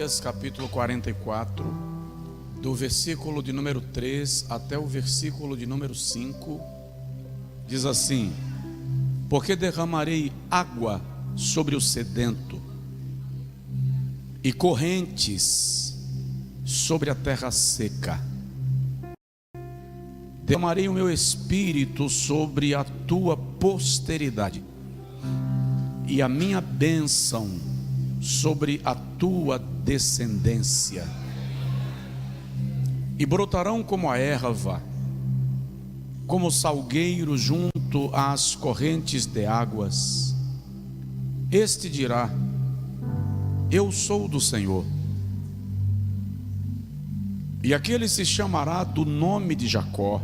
Isaías capítulo 44, do versículo de número 3 até o versículo de número 5, diz assim: porque derramarei água sobre o sedento e correntes sobre a terra seca. Derramarei o meu espírito sobre a tua posteridade e a minha bênção sobre a tua descendência. E brotarão como a erva, como salgueiro junto às correntes de águas. Este dirá: eu sou do Senhor. E aquele se chamará do nome de Jacó,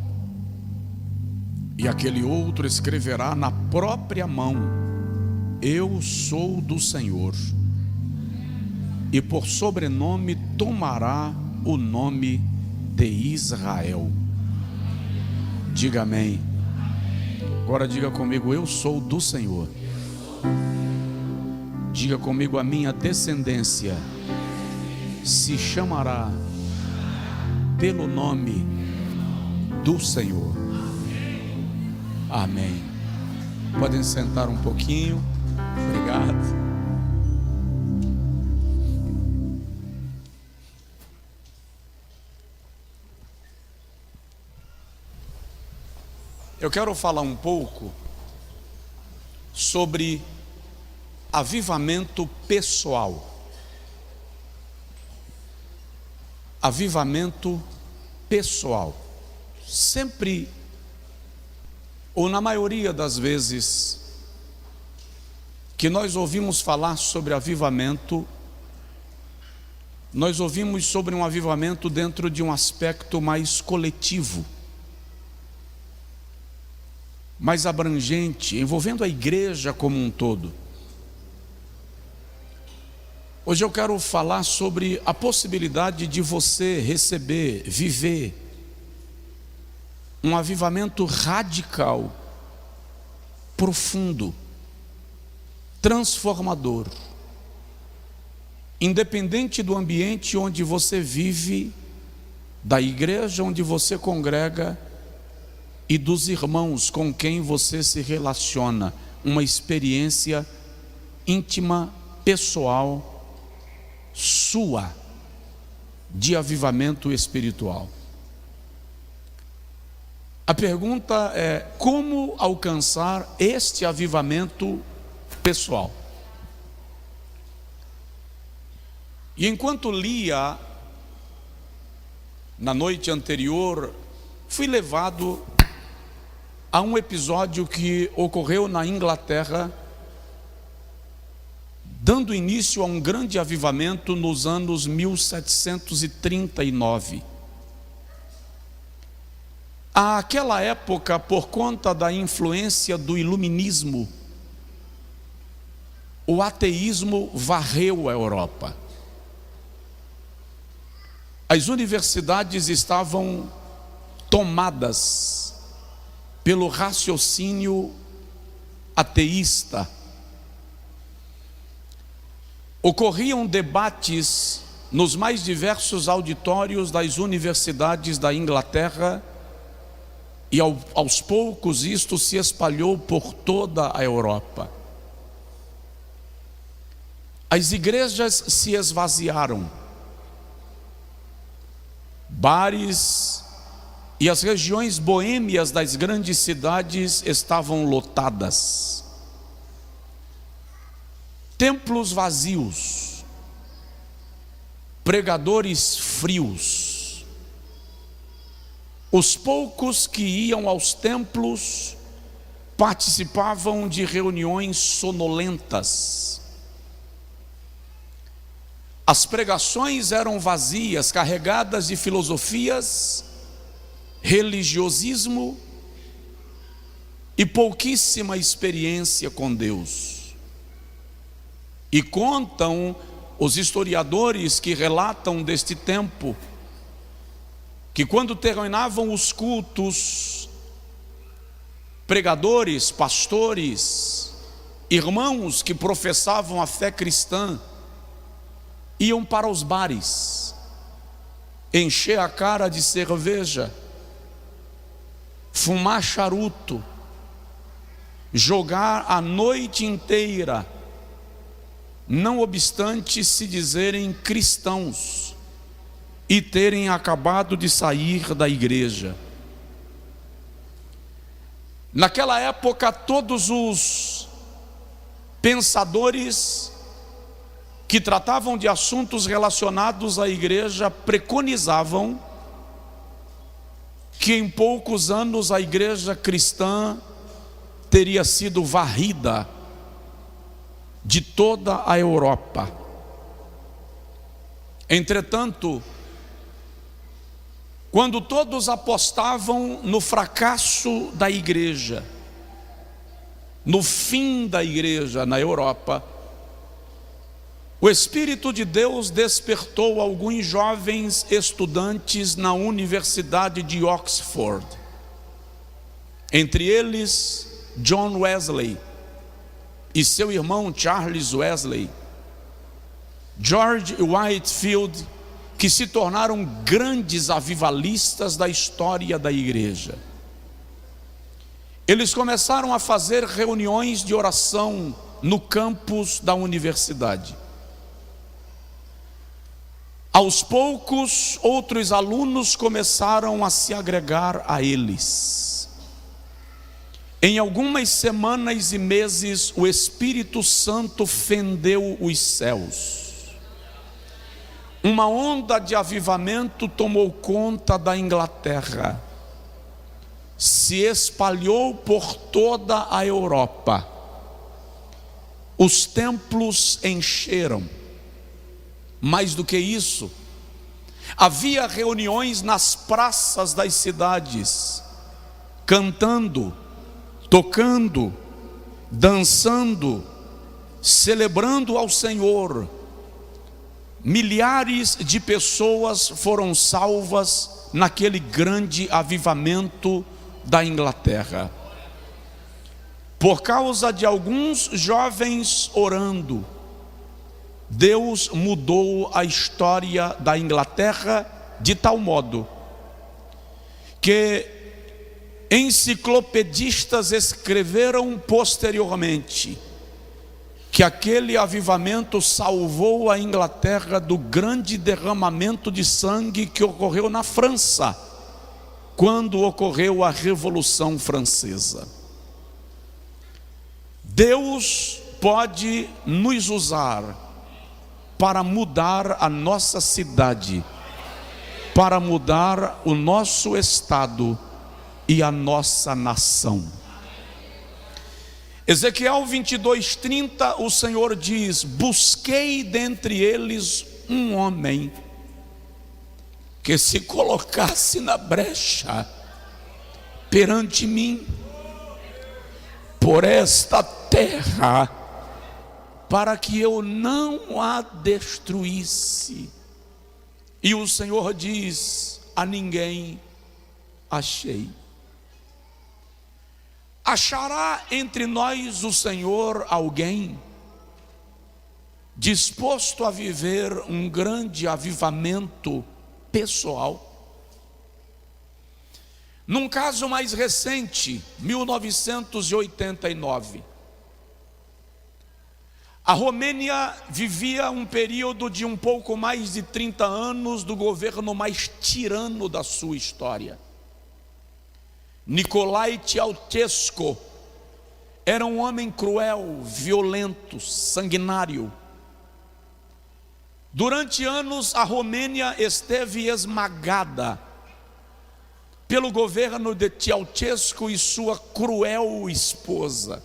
e aquele outro escreverá na própria mão: eu sou do Senhor. E por sobrenome tomará o nome de Israel. Diga amém. Agora diga comigo: eu sou do Senhor. Diga comigo: a minha descendência se chamará pelo nome do Senhor. Amém. Podem sentar um pouquinho. Obrigado. Eu quero falar um pouco sobre avivamento pessoal. Avivamento pessoal. Sempre, ou na maioria das vezes, que nós ouvimos falar sobre avivamento, nós ouvimos sobre um avivamento dentro de um aspecto mais coletivo, mais abrangente, envolvendo a igreja como um todo. Hoje eu quero falar sobre a possibilidade de você receber, viver um avivamento radical, profundo, transformador, independente do ambiente onde você vive, da igreja onde você congrega e dos irmãos com quem você se relaciona. Uma experiência íntima, pessoal, sua, de avivamento espiritual. A pergunta é: como alcançar este avivamento pessoal? E enquanto lia na noite anterior, fui levado a um episódio que ocorreu na Inglaterra, dando início a um grande avivamento nos anos 1739. Àquela época, por conta da influência do iluminismo, o ateísmo varreu a Europa. As universidades estavam tomadas pelo raciocínio ateísta. Ocorriam debates nos mais diversos auditórios das universidades da Inglaterra, e aos poucos isto se espalhou por toda a Europa. As igrejas se esvaziaram, bares e as regiões boêmias das grandes cidades estavam lotadas. Templos vazios, pregadores frios. Os poucos que iam aos templos participavam de reuniões sonolentas. As pregações eram vazias, carregadas de filosofias, religiosismo e pouquíssima experiência com Deus. E contam os historiadores que relatam deste tempo que quando terminavam os cultos, pregadores, pastores, irmãos que professavam a fé cristã iam para os bares, encher a cara de cerveja, fumar charuto, jogar a noite inteira, não obstante se dizerem cristãos e terem acabado de sair da igreja. Naquela época, todos os pensadores que tratavam de assuntos relacionados à igreja preconizavam que em poucos anos a igreja cristã teria sido varrida de toda a Europa. Entretanto, quando todos apostavam no fracasso da igreja, no fim da igreja na Europa, o Espírito de Deus despertou alguns jovens estudantes na Universidade de Oxford, entre eles John Wesley e seu irmão Charles Wesley, George Whitefield, que se tornaram grandes avivalistas da história da igreja. Eles começaram a fazer reuniões de oração no campus da universidade. Aos poucos, outros alunos começaram a se agregar a eles. Em algumas semanas e meses, o Espírito Santo fendeu os céus. Uma onda de avivamento tomou conta da Inglaterra, se espalhou por toda a Europa. Os templos encheram. Mais do que isso, havia reuniões nas praças das cidades, cantando, tocando, dançando, celebrando ao Senhor. Milhares de pessoas foram salvas naquele grande avivamento da Inglaterra, por causa de alguns jovens orando. Deus mudou a história da Inglaterra de tal modo que enciclopedistas escreveram posteriormente que aquele avivamento salvou a Inglaterra do grande derramamento de sangue que ocorreu na França, quando ocorreu a Revolução Francesa. Deus pode nos usar para mudar a nossa cidade, para mudar o nosso estado e a nossa nação. Ezequiel 22:30, o Senhor diz: busquei dentre eles um homem que se colocasse na brecha perante mim por esta terra, para que eu não a destruísse. E o Senhor diz: a ninguém achei. Achará entre nós o Senhor alguém disposto a viver um grande avivamento pessoal? Num caso mais recente, 1989, a Romênia vivia um período de um pouco mais de 30 anos do governo mais tirano da sua história. Nicolae Ceausescu era um homem cruel, violento, sanguinário. Durante anos a Romênia esteve esmagada pelo governo de Ceausescu e sua cruel esposa.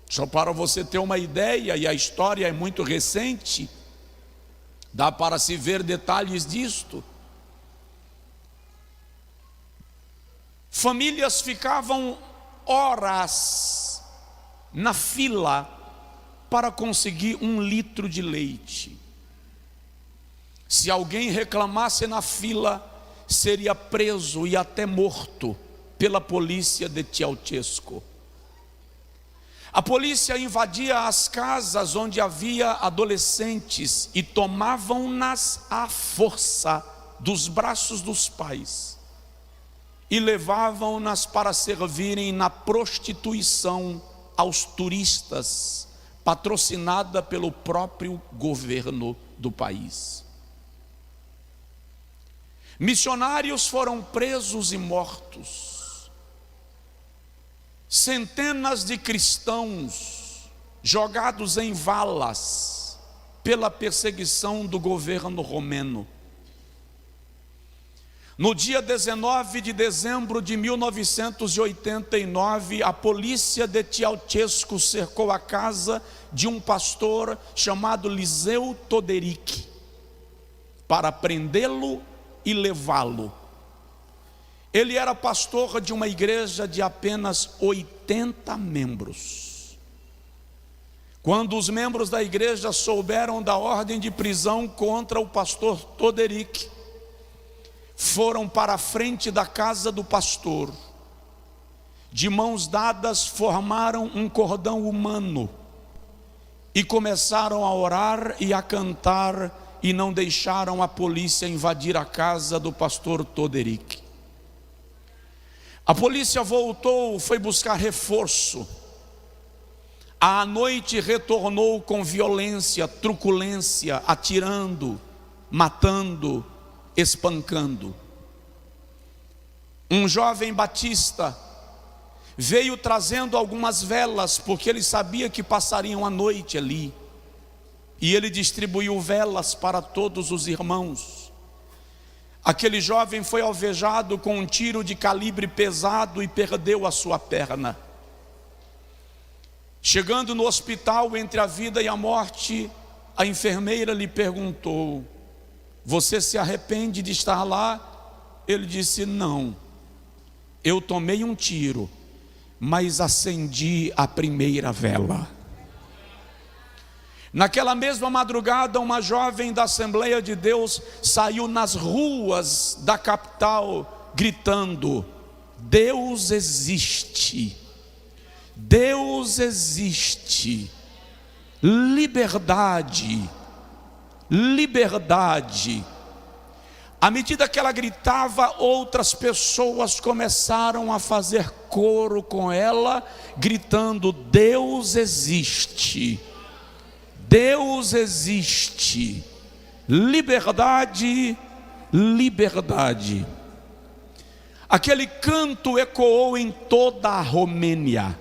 Só para você ter uma ideia, e a história é muito recente, dá para se ver detalhes disto. Famílias ficavam horas na fila para conseguir 1 litro de leite. Se alguém reclamasse na fila, seria preso e até morto pela polícia de Ceausescu. A polícia invadia as casas onde havia adolescentes e tomavam-nas à força dos braços dos pais e levavam-nas para servirem na prostituição aos turistas, patrocinada pelo próprio governo do país. Missionários foram presos e mortos. Centenas de cristãos jogados em valas pela perseguição do governo romeno. No dia 19 de dezembro de 1989, a polícia de Ceausescu cercou a casa de um pastor chamado Liseu Toderic para prendê-lo e levá-lo. Ele era pastor de uma igreja de apenas 80 membros. Quando os membros da igreja souberam da ordem de prisão contra o pastor Toderic, foram para a frente da casa do pastor. De mãos dadas, formaram um cordão humano e começaram a orar e a cantar, e não deixaram a polícia invadir a casa do pastor Toderic. A polícia voltou, foi buscar reforço. À noite retornou com violência, truculência, atirando, matando, espancando. Um jovem batista veio trazendo algumas velas, porque ele sabia que passariam a noite ali, e ele distribuiu velas para todos os irmãos. Aquele jovem foi alvejado com um tiro de calibre pesado e perdeu a sua perna. Chegando no hospital entre a vida e a morte, a enfermeira lhe perguntou: você se arrepende de estar lá? Ele disse: não, eu tomei um tiro, mas acendi a primeira vela. Naquela mesma madrugada, uma jovem da Assembleia de Deus saiu nas ruas da capital gritando: Deus existe, Deus existe, liberdade, liberdade. À medida que ela gritava, outras pessoas começaram a fazer coro com ela, gritando: Deus existe, Deus existe, liberdade, liberdade. Aquele canto ecoou em toda a Romênia.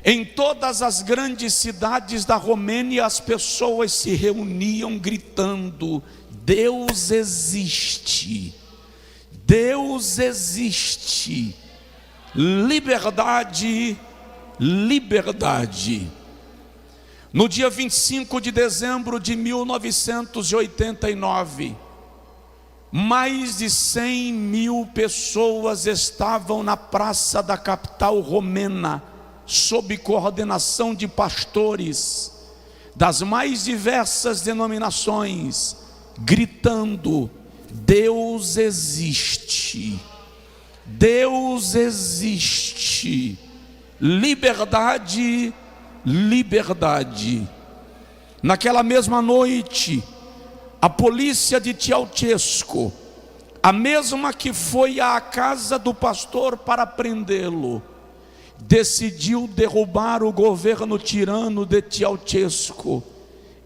Em todas as grandes cidades da Romênia, as pessoas se reuniam gritando: Deus existe, Deus existe, liberdade, liberdade. No dia 25 de dezembro de 1989, mais de 100 mil pessoas estavam na praça da capital romena, sob coordenação de pastores das mais diversas denominações, gritando: Deus existe, Deus existe, liberdade, liberdade. Naquela mesma noite, a polícia de Ceausescu, a mesma que foi à casa do pastor para prendê-lo, decidiu derrubar o governo tirano de Ceausescu.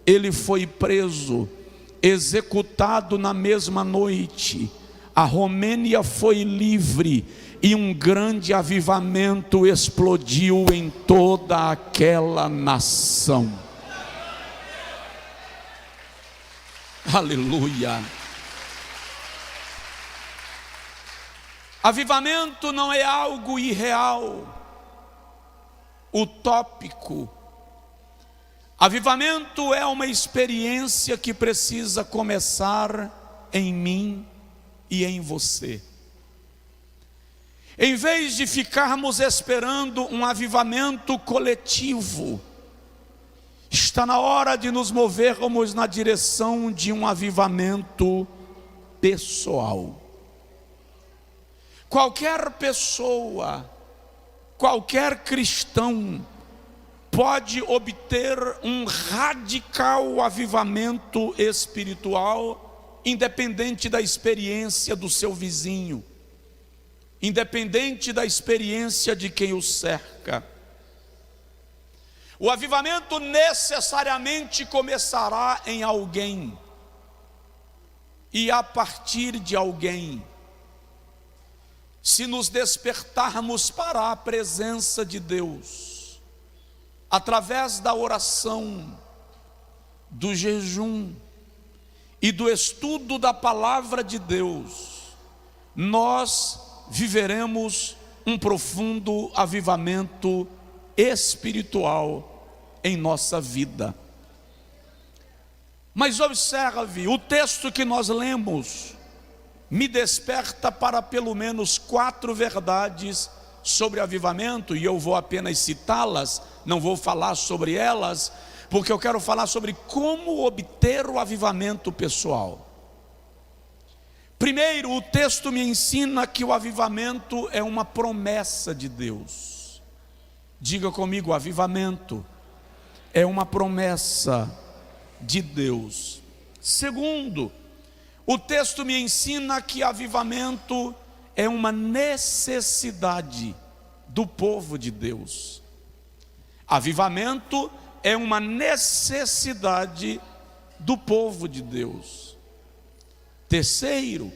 Ele foi preso, executado na mesma noite. A Romênia foi livre e um grande avivamento explodiu em toda aquela nação. Aleluia. Avivamento não é algo irreal, utópico. Avivamento é uma experiência que precisa começar em mim e em você. Em vez de ficarmos esperando um avivamento coletivo, está na hora de nos movermos na direção de um avivamento pessoal. Qualquer pessoa, qualquer cristão pode obter um radical avivamento espiritual, independente da experiência do seu vizinho, independente da experiência de quem o cerca. O avivamento necessariamente começará em alguém, e a partir de alguém. Se nos despertarmos para a presença de Deus, através da oração, do jejum e do estudo da palavra de Deus, nós viveremos um profundo avivamento espiritual em nossa vida. Mas observe, o texto que nós lemos me desperta para pelo menos 4 verdades sobre avivamento, e eu vou apenas citá-las, não vou falar sobre elas, porque eu quero falar sobre como obter o avivamento pessoal. Primeiro, o texto me ensina que o avivamento é uma promessa de Deus. Diga comigo, avivamento é uma promessa de Deus. Segundo, o texto me ensina que avivamento é uma necessidade do povo de Deus. Avivamento é uma necessidade do povo de Deus. Terceiro,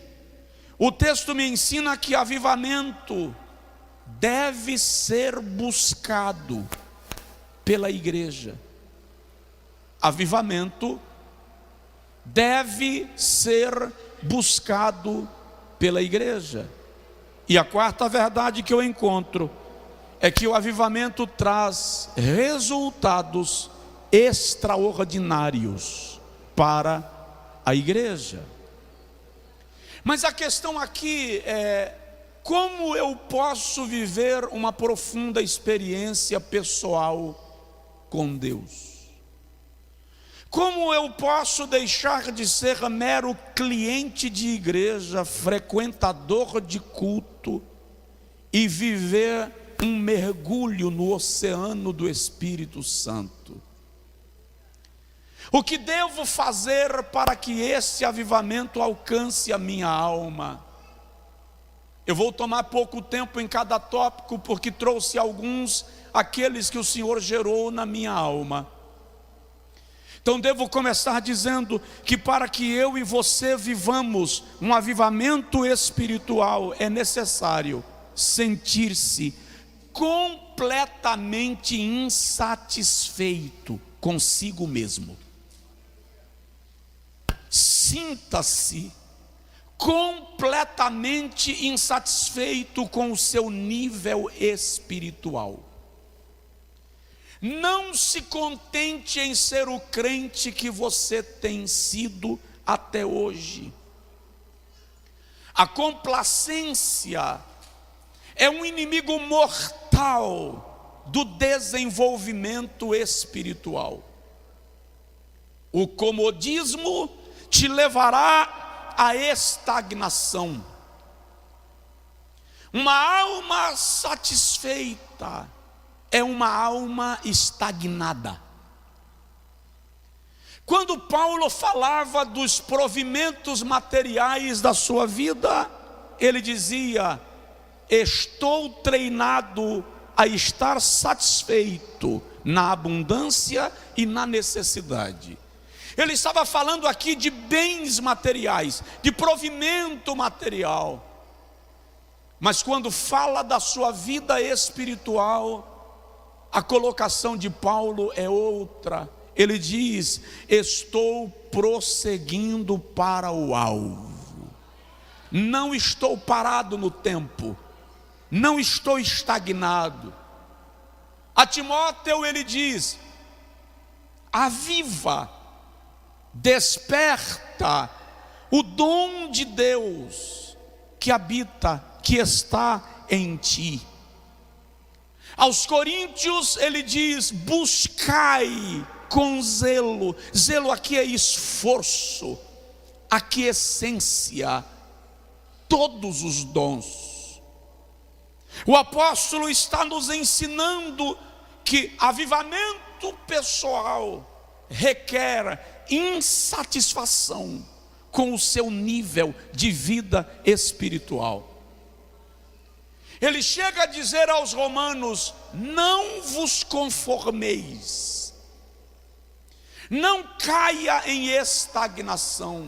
o texto me ensina que avivamento deve ser buscado pela igreja. Avivamento deve ser buscado pela igreja. E a quarta verdade que eu encontro é que o avivamento traz resultados extraordinários para a igreja. Mas a questão aqui é: como eu posso viver uma profunda experiência pessoal com Deus? Como eu posso deixar de ser mero cliente de igreja, frequentador de culto, e viver um mergulho no oceano do Espírito Santo? O que devo fazer para que esse avivamento alcance a minha alma? Eu vou tomar pouco tempo em cada tópico, porque trouxe alguns, aqueles que o Senhor gerou na minha alma. Então devo começar dizendo que para que eu e você vivamos um avivamento espiritual, é necessário sentir-se completamente insatisfeito consigo mesmo. Sinta-se completamente insatisfeito com o seu nível espiritual. Não se contente em ser o crente que você tem sido até hoje. A complacência é um inimigo mortal do desenvolvimento espiritual. O comodismo te levará à estagnação. Uma alma satisfeita é uma alma estagnada. Quando Paulo falava dos provimentos materiais da sua vida, ele dizia: estou treinado a estar satisfeito na abundância e na necessidade. Ele estava falando aqui de bens materiais, de provimento material. Mas quando fala da sua vida espiritual, a colocação de Paulo é outra. Ele diz: estou prosseguindo para o alvo. Não estou parado no tempo, não estou estagnado. A Timóteo ele diz: aviva, desperta o dom de Deus que habita, que está em ti. Aos coríntios ele diz: buscai com zelo. Zelo aqui é esforço, aquiescência, todos os dons. O apóstolo está nos ensinando que avivamento pessoal requer insatisfação com o seu nível de vida espiritual. Ele chega a dizer aos romanos: não vos conformeis, não caia em estagnação.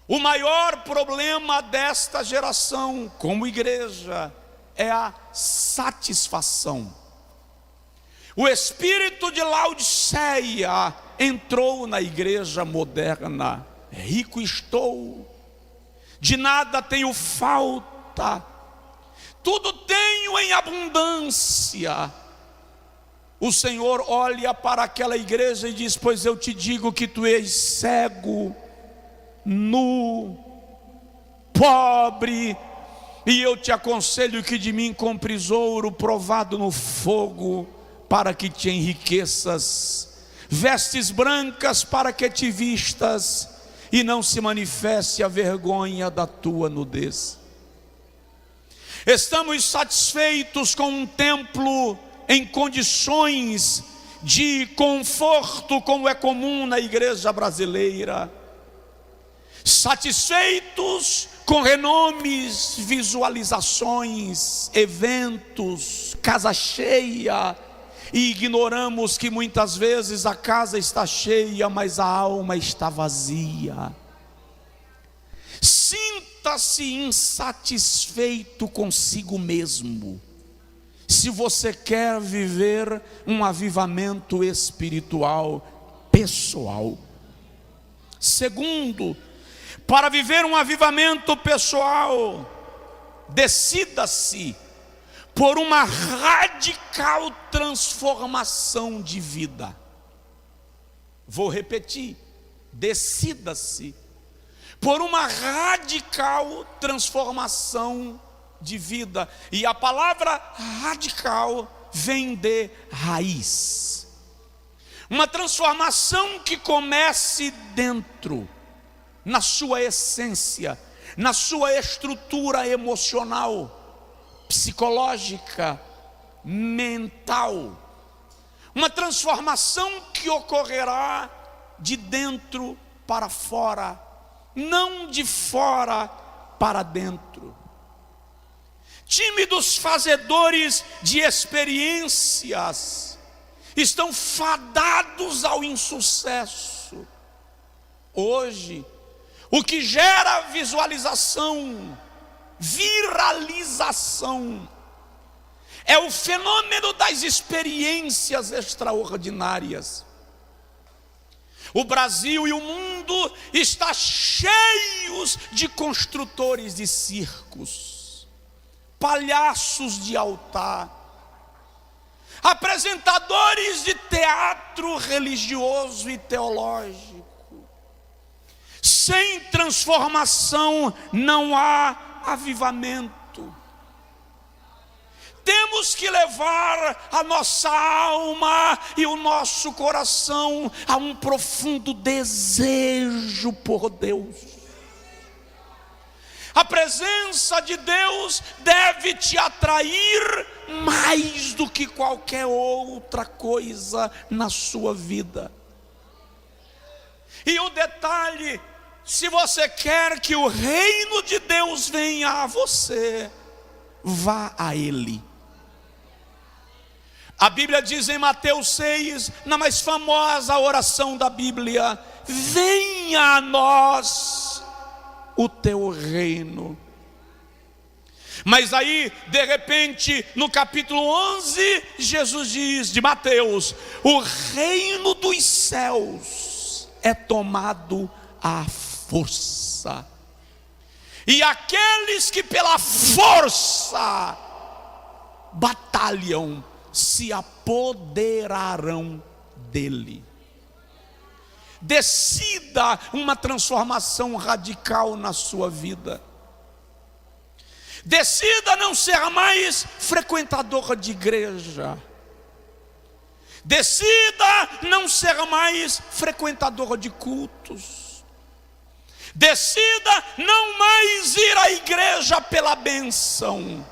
O maior problema desta geração, como igreja, é a satisfação. O espírito de Laodiceia entrou na igreja moderna. Rico estou, de nada tenho falta, tudo tenho em abundância. O Senhor olha para aquela igreja e diz: pois eu te digo que tu és cego, nu, pobre, e eu te aconselho que de mim compres ouro provado no fogo, para que te enriqueças, vestes brancas para que te vistas, e não se manifeste a vergonha da tua nudez. Estamos satisfeitos com um templo em condições de conforto, como é comum na igreja brasileira, satisfeitos com renomes, visualizações, eventos, casa cheia, e ignoramos que muitas vezes a casa está cheia, mas a alma está vazia. Sinta-se insatisfeito consigo mesmo, se você quer viver um avivamento espiritual pessoal. Segundo, para viver um avivamento pessoal, decida-se por uma radical transformação de vida. Vou repetir: decida-se por uma radical transformação de vida. E a palavra radical vem de raiz. Uma transformação que comece dentro, na sua essência, na sua estrutura emocional, psicológica, mental. Uma transformação que ocorrerá de dentro para fora, não de fora para dentro. Tímidos fazedores de experiências estão fadados ao insucesso. Hoje, o que gera visualização, viralização, é o fenômeno das experiências extraordinárias. O Brasil e o mundo está cheios de construtores de circos, palhaços de altar, apresentadores de teatro religioso e teológico. Sem transformação não há avivamento. Temos que levar a nossa alma e o nosso coração a um profundo desejo por Deus. A presença de Deus deve te atrair mais do que qualquer outra coisa na sua vida. E um detalhe: se você quer que o reino de Deus venha a você, vá a Ele. A Bíblia diz em Mateus 6, na mais famosa oração da Bíblia: venha a nós o teu reino. Mas aí, de repente, no capítulo 11, Jesus diz, de Mateus: o reino dos céus é tomado à força, e aqueles que pela força batalham se apoderarão dele. Decida uma transformação radical na sua vida. Decida não ser mais frequentador de igreja. Decida não ser mais frequentador de cultos. Decida não mais ir à igreja pela bênção.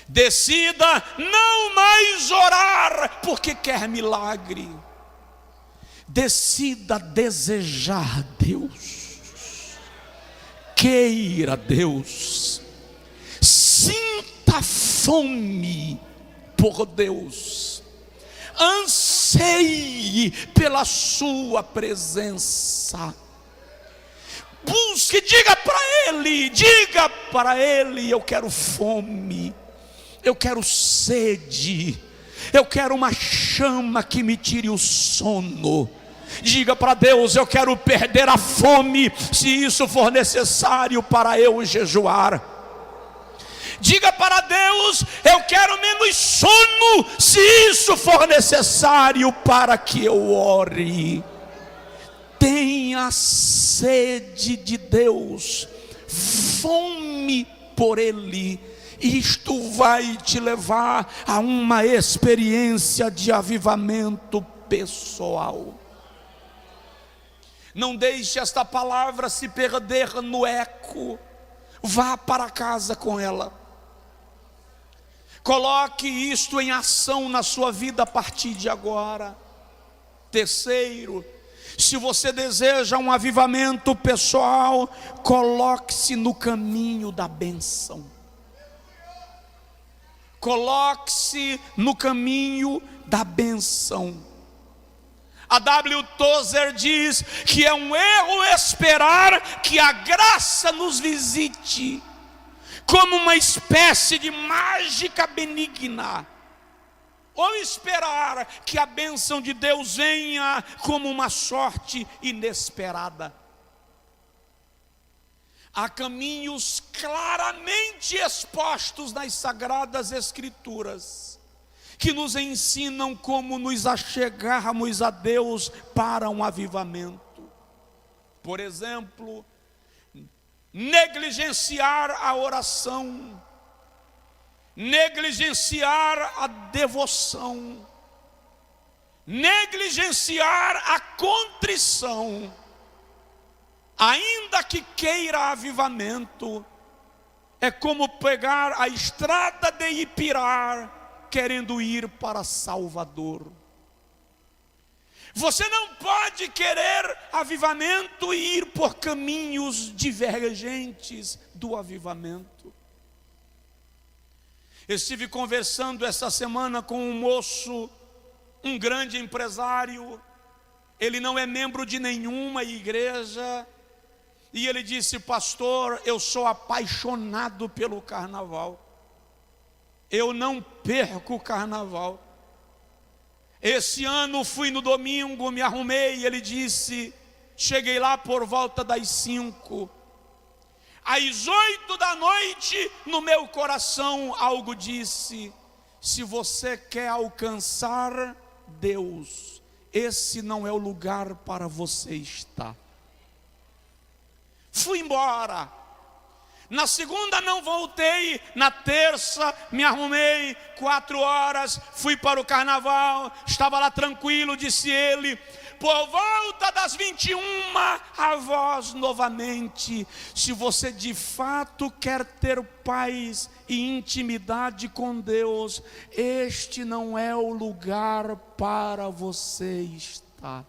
Decida não mais orar porque quer milagre. Decida desejar Deus. Queira Deus. Sinta fome por Deus. Anseie pela sua presença. Busque, diga para Ele, eu quero fome, eu quero sede, eu quero uma chama que me tire o sono. Diga para Deus, eu quero perder a fome, se isso for necessário para eu jejuar. Diga para Deus, eu quero menos sono, se isso for necessário para que eu ore. Tenha sede de Deus, fome por Ele. Isto vai te levar a uma experiência de avivamento pessoal. Não deixe esta palavra se perder no eco. Vá para casa com ela. Coloque isto em ação na sua vida a partir de agora. Terceiro, se você deseja um avivamento pessoal, coloque-se no caminho da bênção. Coloque-se no caminho da bênção. A W. Tozer diz que é um erro esperar que a graça nos visite como uma espécie de mágica benigna, ou esperar que a bênção de Deus venha como uma sorte inesperada. Há caminhos claramente expostos nas Sagradas Escrituras que nos ensinam como nos achegarmos a Deus para um avivamento. Por exemplo, negligenciar a oração, negligenciar a devoção, negligenciar a contrição. Ainda que queira avivamento, é como pegar a estrada de Ipirar querendo ir para Salvador. Você não pode querer avivamento e ir por caminhos divergentes do avivamento. Eu estive conversando essa semana com um moço, um grande empresário. Ele não é membro de nenhuma igreja. E ele disse: pastor, eu sou apaixonado pelo carnaval. Eu não perco o carnaval. Esse ano fui no domingo, me arrumei. Ele disse, cheguei lá por volta das 5. Às 8 da noite, no meu coração algo disse: se você quer alcançar Deus, esse não é o lugar para você estar. Fui embora. Na segunda não voltei. Na terça me arrumei, 4 horas, fui para o carnaval. Estava lá tranquilo, disse ele. Por volta das 21, a voz novamente: se você de fato quer ter paz e intimidade com Deus, este não é o lugar para você estar.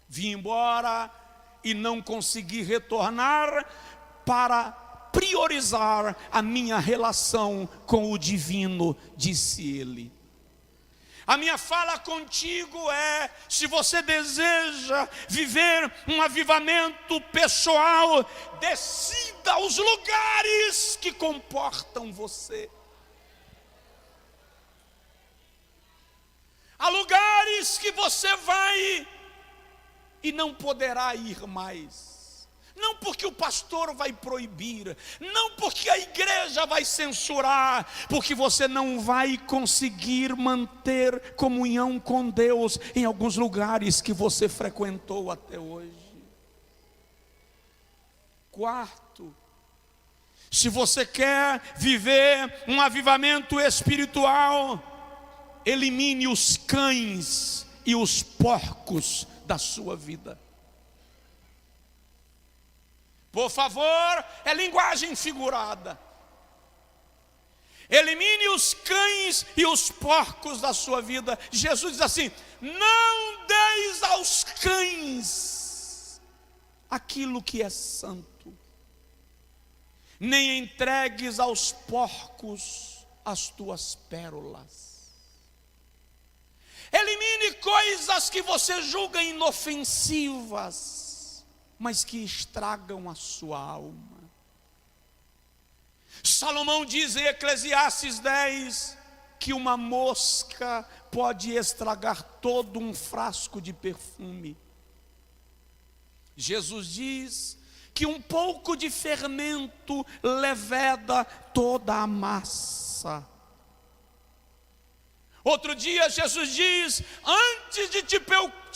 Vim embora e não consegui retornar para priorizar a minha relação com o divino, disse ele. A minha fala contigo é: se você deseja viver um avivamento pessoal, decida os lugares que comportam você. Há lugares que você vai e não poderá ir mais. Não porque o pastor vai proibir, não porque a igreja vai censurar, porque você não vai conseguir manter comunhão com Deus em alguns lugares que você frequentou até hoje. Quarto, se você quer viver um avivamento espiritual, elimine os cães e os porcos da sua vida. Por favor, é linguagem figurada. Elimine os cães e os porcos da sua vida. Jesus diz assim: não deis aos cães aquilo que é santo, nem entregues aos porcos as tuas pérolas. Elimine coisas que você julga inofensivas, mas que estragam a sua alma. Salomão diz em Eclesiastes 10 que uma mosca pode estragar todo um frasco de perfume. Jesus diz que um pouco de fermento leveda toda a massa. Outro dia Jesus diz: antes de te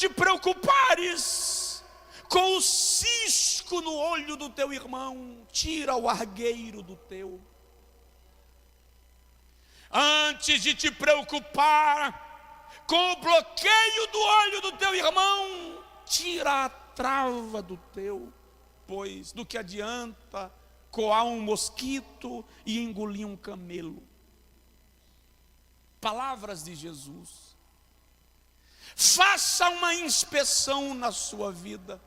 preocupares com o cisco no olho do teu irmão, tira o argueiro do teu. Antes de te preocupar com o bloqueio do olho do teu irmão, tira a trava do teu. Pois do que adianta coar um mosquito e engolir um camelo? Palavras de Jesus. Faça uma inspeção na sua vida.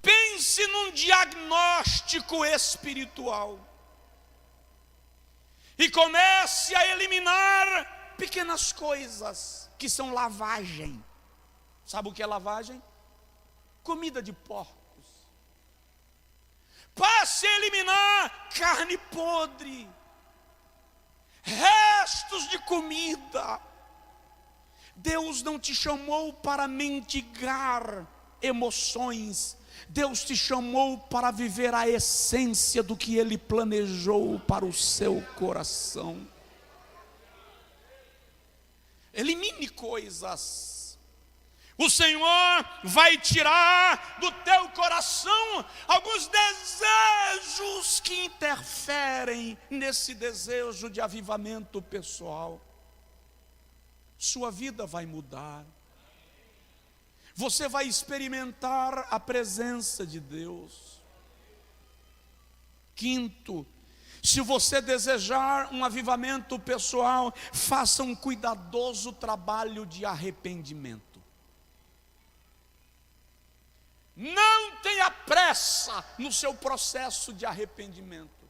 Pense num diagnóstico espiritual e comece a eliminar pequenas coisas que são lavagem. Sabe o que é lavagem? Comida de porcos. Passe a eliminar carne podre, restos de comida. Deus não te chamou para mendigar emoções. Deus te chamou para viver a essência do que Ele planejou para o seu coração. Elimine coisas. O Senhor vai tirar do teu coração alguns desejos que interferem nesse desejo de avivamento pessoal. Sua vida vai mudar. Você vai experimentar a presença de Deus. Quinto, se você desejar um avivamento pessoal, faça um cuidadoso trabalho de arrependimento. Não tenha pressa no seu processo de arrependimento.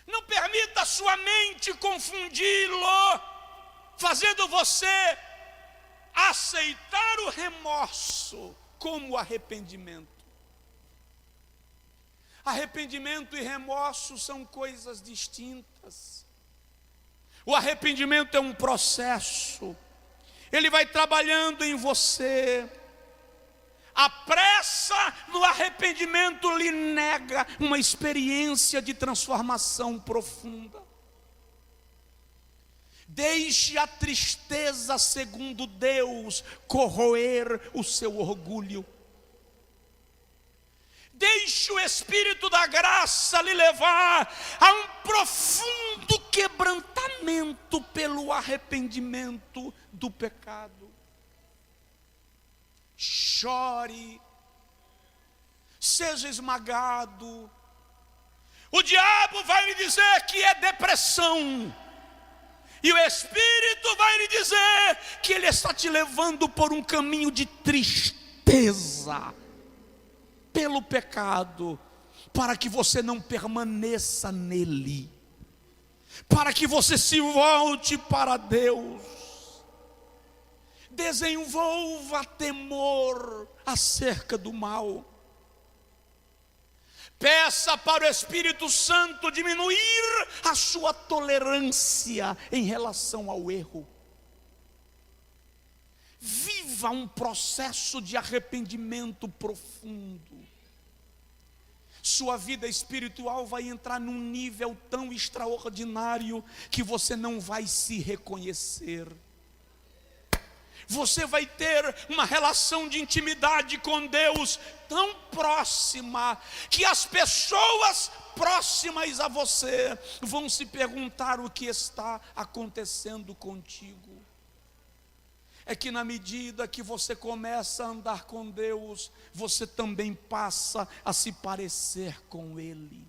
Não permita a sua mente confundi-lo, fazendo você aceitar o remorso como arrependimento. Arrependimento e remorso são coisas distintas. O arrependimento é um processo. Ele vai trabalhando em você. A pressa no arrependimento lhe nega uma experiência de transformação profunda. Deixe a tristeza, segundo Deus, corroer o seu orgulho. Deixe o Espírito da graça lhe levar a um profundo quebrantamento pelo arrependimento do pecado. Chore, seja esmagado. O diabo vai lhe dizer que é depressão, e o Espírito vai lhe dizer que ele está te levando por um caminho de tristeza pelo pecado, para que você não permaneça nele, para que você se volte para Deus. Desenvolva temor acerca do mal. Peça para o Espírito Santo diminuir a sua tolerância em relação ao erro. Viva um processo de arrependimento profundo. Sua vida espiritual vai entrar num nível tão extraordinário que você não vai se reconhecer. Você vai ter uma relação de intimidade com Deus tão próxima, que as pessoas próximas a você vão se perguntar o que está acontecendo contigo. É que na medida que você começa a andar com Deus, você também passa a se parecer com Ele.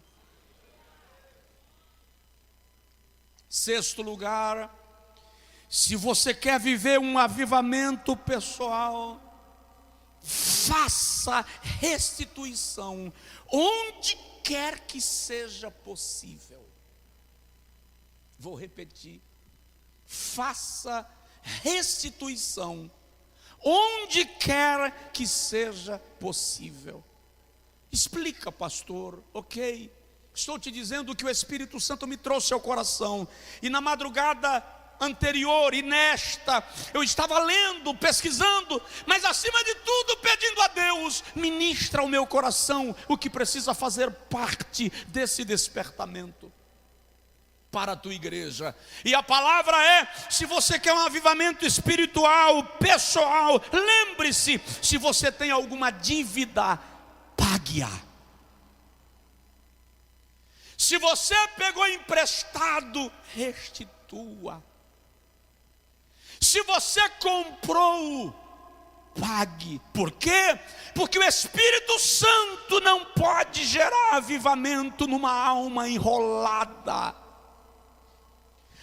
Sexto lugar, se você quer viver um avivamento pessoal, faça restituição onde quer que seja possível. Vou repetir: faça restituição onde quer que seja possível. Explica, pastor. Ok, estou te dizendo que o Espírito Santo me trouxe ao coração, e na madrugada anterior e nesta, eu estava lendo, pesquisando, mas acima de tudo pedindo a Deus: ministra ao meu coração o que precisa fazer parte desse despertamento para a tua igreja. E a palavra é: se você quer um avivamento espiritual, pessoal, lembre-se, se você tem alguma dívida, pague-a. Se você pegou emprestado, restitua. Se você comprou, pague. Por quê? Porque o Espírito Santo não pode gerar avivamento numa alma enrolada,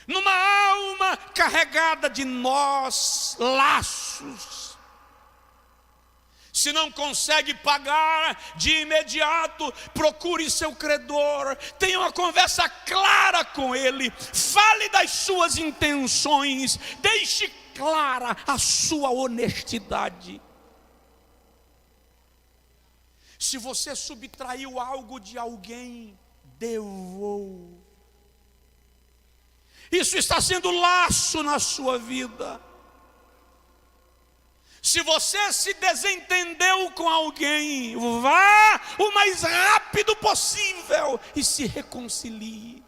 numa alma carregada de nós, laços. Se não consegue pagar de imediato, procure seu credor, tenha uma conversa clara com ele, fale das suas intenções, deixe clara a sua honestidade. Se você subtraiu algo de alguém, devolva. Isso está sendo laço na sua vida. Se você se desentendeu com alguém, vá o mais rápido possível e se reconcilie.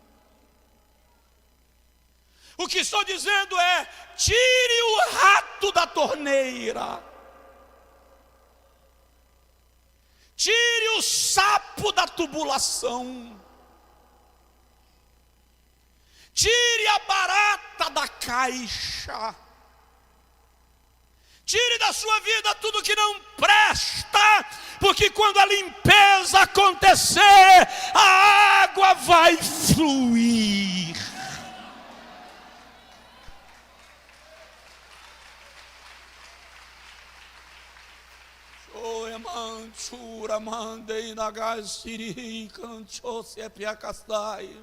O que estou dizendo é: tire o rato da torneira, tire o sapo da tubulação, tire a barata da caixa. Tire da sua vida tudo que não presta, porque quando a limpeza acontecer, a água vai fluir. Manchura mandei na gasiri canchou se é piacastai.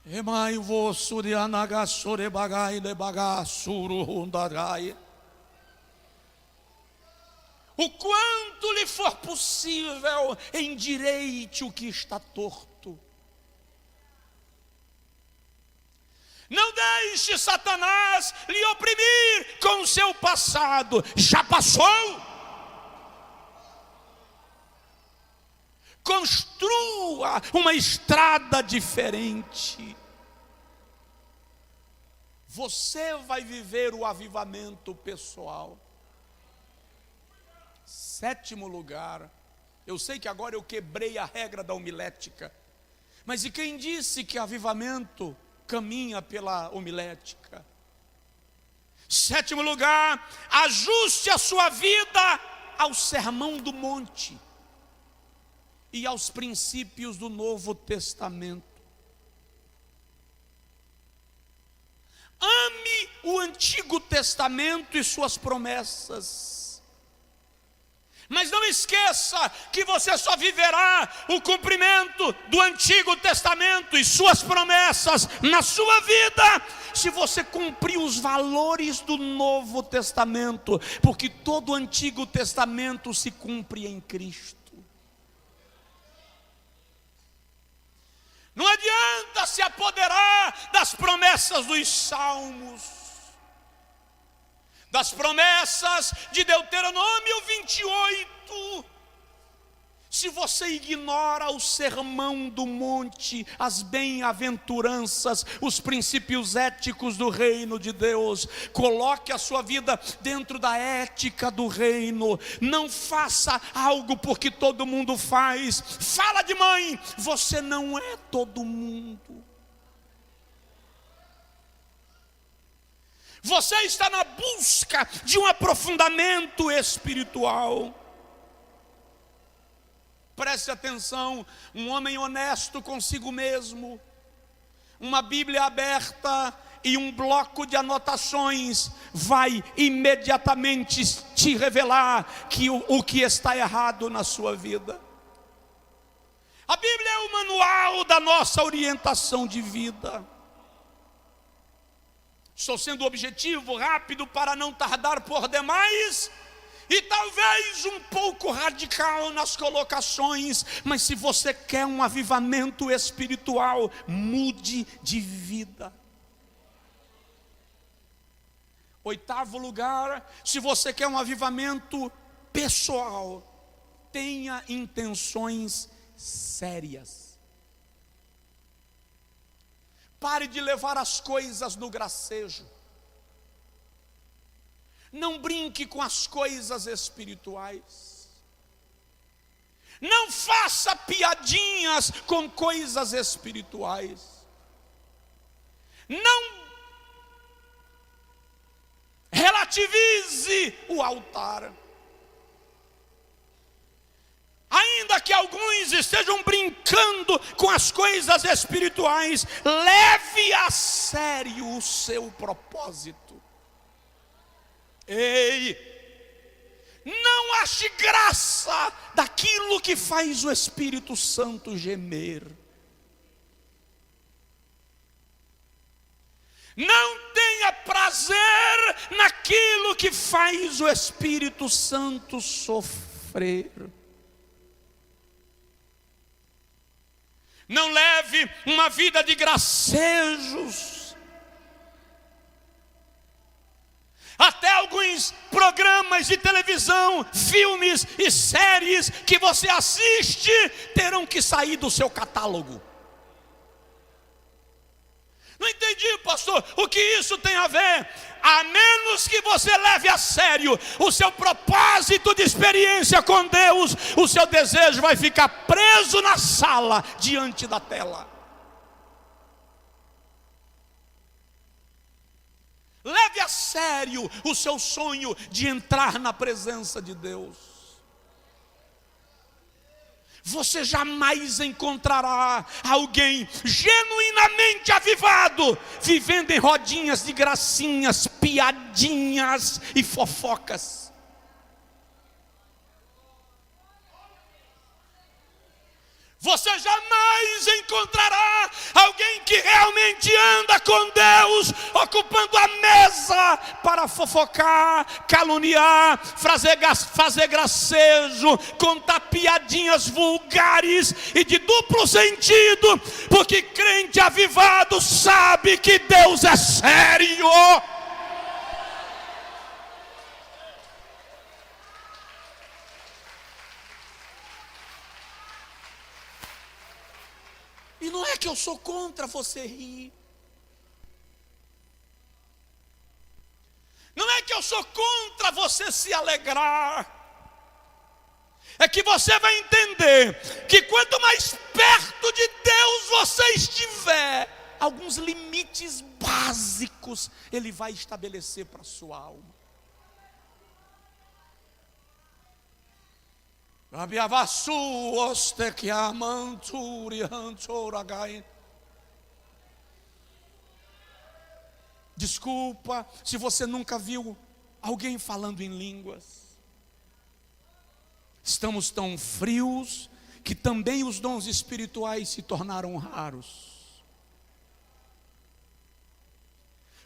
Emai vosso de anagasore bagai de bagassuru hundarai. O quanto lhe for possível, endireite o que está torto. Não deixe Satanás lhe oprimir com o seu passado. Já passou. Construa uma estrada diferente. Você vai viver o avivamento pessoal. Sétimo lugar, eu sei que agora eu quebrei a regra da homilética, mas e quem disse que avivamento caminha pela homilética? Sétimo lugar, ajuste a sua vida ao sermão do monte e aos princípios do Novo Testamento. Ame o Antigo Testamento e suas promessas, mas não esqueça que você só viverá o cumprimento do Antigo Testamento e suas promessas na sua vida se você cumprir os valores do Novo Testamento, porque todo o Antigo Testamento se cumpre em Cristo. Não adianta se apoderar das promessas dos Salmos, das promessas de Deuteronômio 28, se você ignora o sermão do monte, as bem-aventuranças, os princípios éticos do reino de Deus. Coloque a sua vida dentro da ética do reino. Não faça algo porque todo mundo faz. Fala de mãe, você não é todo mundo. Você está na busca de um aprofundamento espiritual. Preste atenção, um homem honesto consigo mesmo, uma Bíblia aberta e um bloco de anotações vai imediatamente te revelar que o que está errado na sua vida. A Bíblia é o manual da nossa orientação de vida. Estou sendo objetivo, rápido, para não tardar por demais, e talvez um pouco radical nas colocações, mas se você quer um avivamento espiritual, mude de vida. Oitavo lugar, se você quer um avivamento pessoal, tenha intenções sérias. Pare de levar as coisas no gracejo. Não brinque com as coisas espirituais. Não faça piadinhas com coisas espirituais. Não relativize o altar. Ainda que alguns estejam brincando com as coisas espirituais, leve a sério o seu propósito. Ei, não ache graça daquilo que faz o Espírito Santo gemer. Não tenha prazer naquilo que faz o Espírito Santo sofrer. Não leve uma vida de gracejos. Até alguns programas de televisão, filmes e séries que você assiste terão que sair do seu catálogo. Não entendi, pastor, o que isso tem a ver? A menos que você leve a sério o seu propósito de experiência com Deus, o seu desejo vai ficar preso na sala, diante da tela. Leve a sério o seu sonho de entrar na presença de Deus. Você jamais encontrará alguém genuinamente avivado, vivendo em rodinhas de gracinhas, piadinhas e fofocas. Você jamais encontrará alguém que realmente anda com Deus, ocupando a mesa para fofocar, caluniar, fazer gracejo, contar piadinhas vulgares e de duplo sentido, porque crente avivado sabe que Deus é sério. E não é que eu sou contra você rir. Não é que eu sou contra você se alegrar. É que você vai entender que quanto mais perto de Deus você estiver, alguns limites básicos Ele vai estabelecer para a sua alma. Desculpa se você nunca viu alguém falando em línguas. Estamos tão frios que também os dons espirituais se tornaram raros.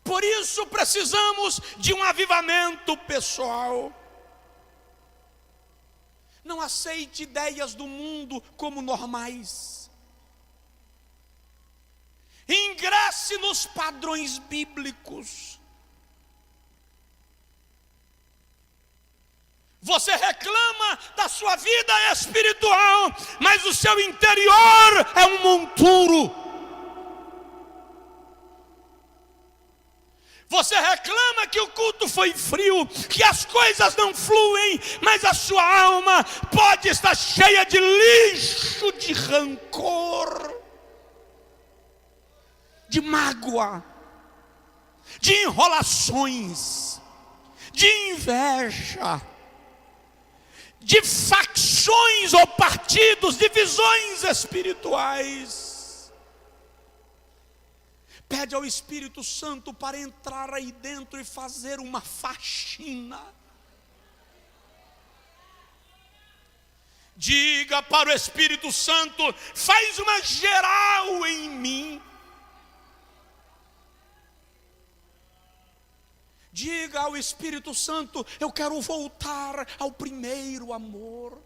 Por isso precisamos de um avivamento pessoal. Não aceite ideias do mundo como normais. Ingresse nos padrões bíblicos. Você reclama da sua vida espiritual, mas o seu interior é um monturo. Você reclama que o culto foi frio, que as coisas não fluem, mas a sua alma pode estar cheia de lixo, de rancor, de mágoa, de enrolações, de inveja, de facções ou partidos, divisões espirituais. Pede ao Espírito Santo para entrar aí dentro e fazer uma faxina. Diga para o Espírito Santo: faz uma geral em mim. Diga ao Espírito Santo: eu quero voltar ao primeiro amor.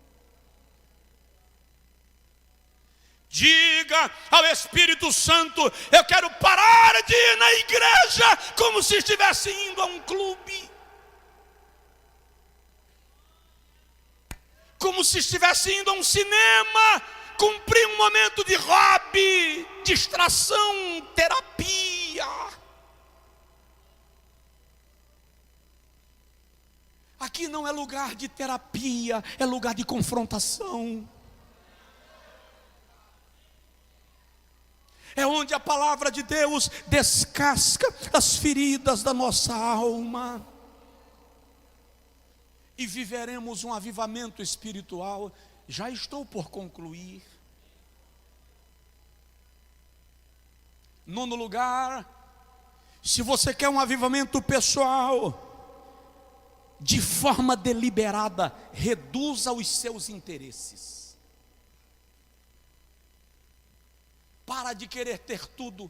Diga ao Espírito Santo: eu quero parar de ir na igreja como se estivesse indo a um clube, como se estivesse indo a um cinema, cumprir um momento de hobby, distração, terapia. Aqui não é lugar de terapia, é lugar de confrontação. É onde a palavra de Deus descasca as feridas da nossa alma. E viveremos um avivamento espiritual. Já estou por concluir. Nono lugar, se você quer um avivamento pessoal, de forma deliberada, reduza os seus interesses. Para de querer ter tudo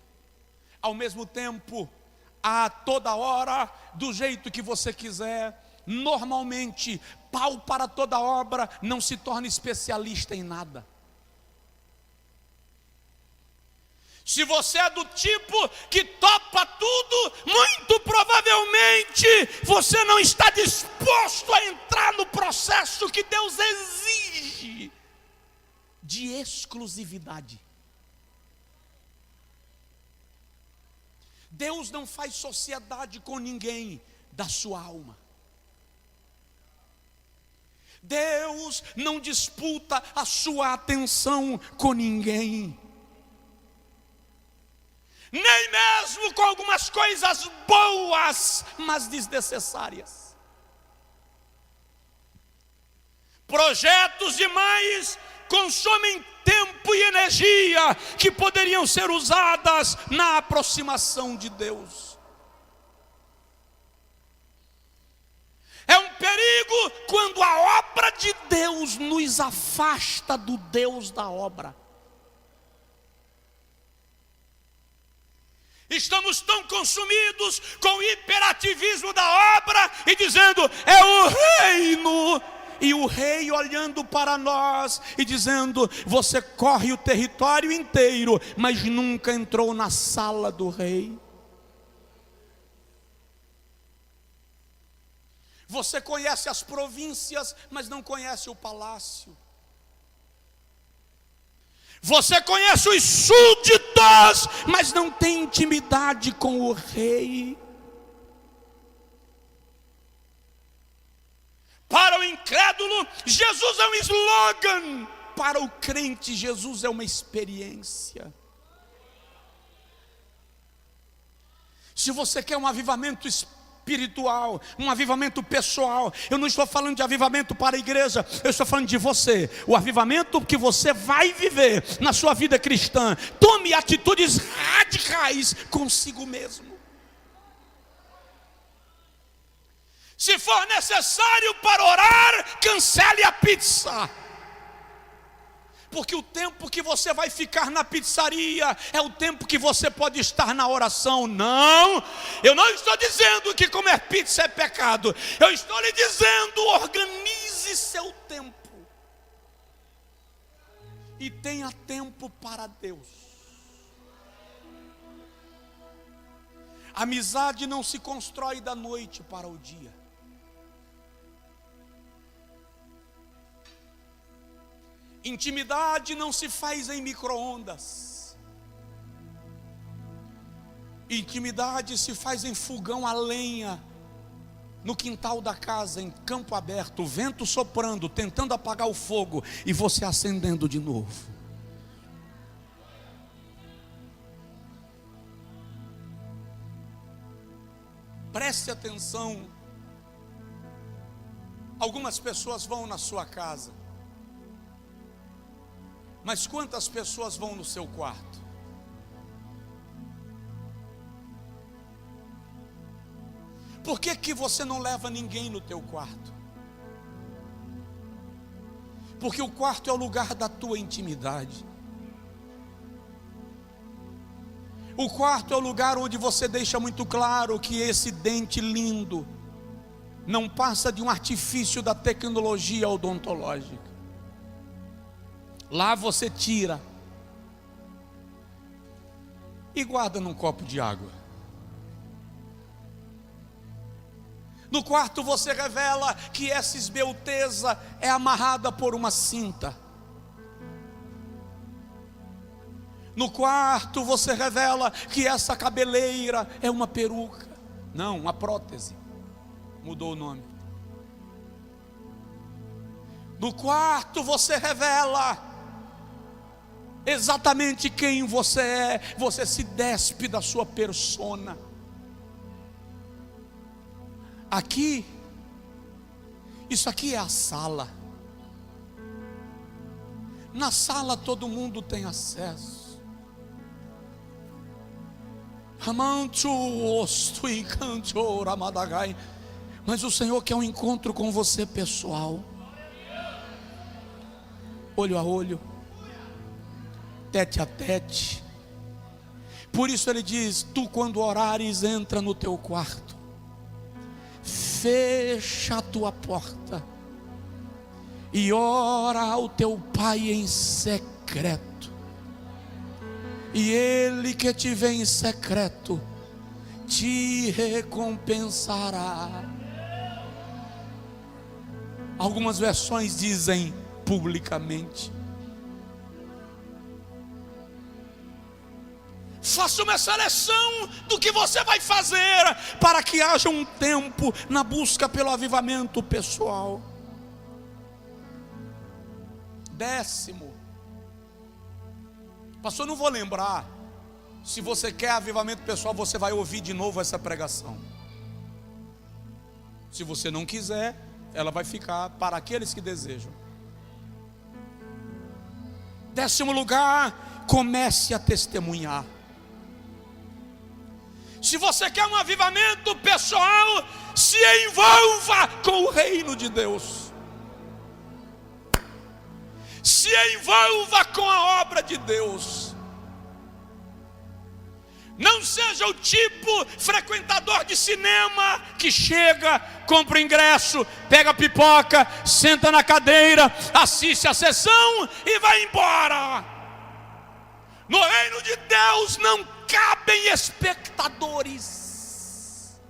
ao mesmo tempo, a toda hora, do jeito que você quiser. Normalmente, pau para toda obra, não se torna especialista em nada. Se você é do tipo que topa tudo, muito provavelmente você não está disposto a entrar no processo que Deus exige de exclusividade. Deus não faz sociedade com ninguém da sua alma. Deus não disputa a sua atenção com ninguém. Nem mesmo com algumas coisas boas, mas desnecessárias. Projetos demais consomem tempo e energia que poderiam ser usadas na aproximação de Deus. É um perigo quando a obra de Deus nos afasta do Deus da obra. Estamos tão consumidos com o hiperativismo da obra e dizendo: é o reino. E o rei olhando para nós e dizendo: você corre o território inteiro, mas nunca entrou na sala do rei. Você conhece as províncias, mas não conhece o palácio. Você conhece os súditos, mas não tem intimidade com o rei. Para o incrédulo, Jesus é um slogan. Para o crente, Jesus é uma experiência. Se você quer um avivamento espiritual, um avivamento pessoal, eu não estou falando de avivamento para a igreja, eu estou falando de você. O avivamento que você vai viver na sua vida cristã. Tome atitudes radicais consigo mesmo. Se for necessário para orar, cancele a pizza. Porque o tempo que você vai ficar na pizzaria é o tempo que você pode estar na oração. Não, eu não estou dizendo que comer pizza é pecado. Eu estou lhe dizendo: organize seu tempo. E tenha tempo para Deus. Amizade não se constrói da noite para o dia. Intimidade não se faz em micro-ondas. Intimidade se faz em fogão a lenha, no quintal da casa, em campo aberto, o vento soprando, tentando apagar o fogo e você acendendo de novo. Preste atenção Algumas pessoas vão na sua casa, mas quantas pessoas vão no seu quarto? Por que que você não leva ninguém no teu quarto? Porque o quarto é o lugar da tua intimidade. O quarto é o lugar onde você deixa muito claro que esse dente lindo não passa de um artifício da tecnologia odontológica. Lá você tira e guarda num copo de água. No quarto você revela que essa esbelteza é amarrada por uma cinta. No quarto você revela que essa cabeleira é uma peruca. Não, uma prótese. Mudou o nome. No quarto você revela exatamente quem você é. Você se despe da sua persona. Aqui, isso aqui é a sala. Na sala todo mundo tem acesso. Mas o Senhor quer um encontro com você pessoal, olho a olho, tete a tete. Por isso ele diz: tu quando orares, entra no teu quarto, fecha a tua porta e ora ao teu Pai em secreto. E Ele que te vê em secreto te recompensará. Algumas versões dizem publicamente. Faça uma seleção do que você vai fazer para que haja um tempo na busca pelo avivamento pessoal. 10º, pastor, não vou lembrar. Se você quer avivamento pessoal, você vai ouvir de novo essa pregação. Se você não quiser, ela vai ficar para aqueles que desejam. 10º lugar, comece a testemunhar. Se você quer um avivamento pessoal, se envolva com o reino de Deus. Se envolva com a obra de Deus. Não seja o tipo frequentador de cinema que chega, compra o ingresso, pega a pipoca, senta na cadeira, assiste a sessão e vai embora. No reino de Deus não cabem espectadores.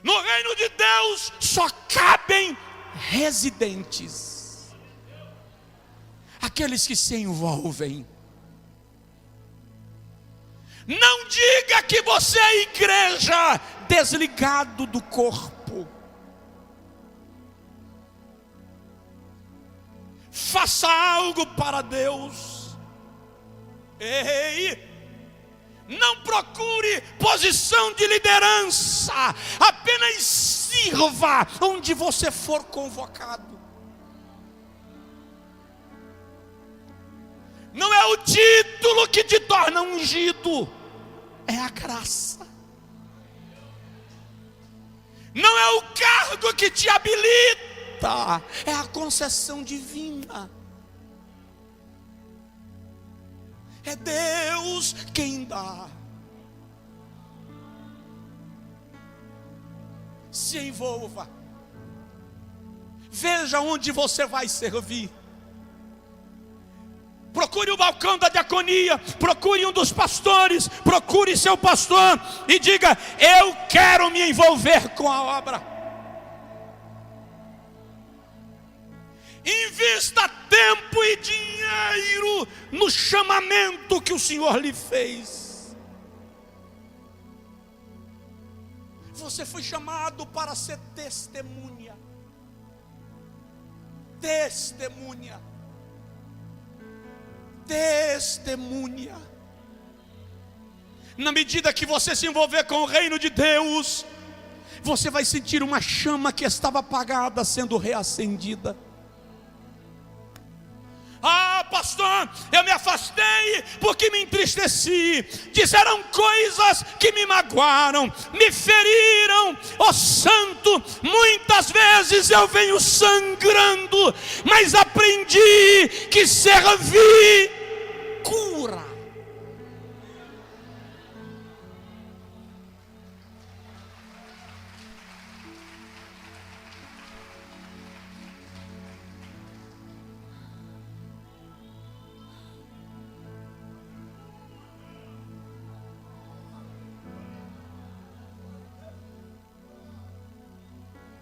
No reino de Deus só cabem residentes. Aqueles que se envolvem. Não diga que você é igreja desligado do corpo. Faça algo para Deus. Ei, não procure posição de liderança. Apenas sirva onde você for convocado. Não é o título que te torna ungido, é a graça. Não é o cargo que te habilita, é a concessão divina. É Deus quem dá. Se envolva. Veja onde você vai servir. Procure o balcão da diaconia, procure um dos pastores, procure seu pastor e diga: eu quero me envolver com a obra. Invista tempo e dinheiro no chamamento que o Senhor lhe fez. Você foi chamado para ser testemunha. Testemunha. Testemunha. Na medida que você se envolver com o reino de Deus, você vai sentir uma chama que estava apagada sendo reacendida. Ah, pastor, eu me afastei porque me entristeci. Disseram coisas que me magoaram, me feriram. Ó santo, muitas vezes eu venho sangrando, mas aprendi que servir cura.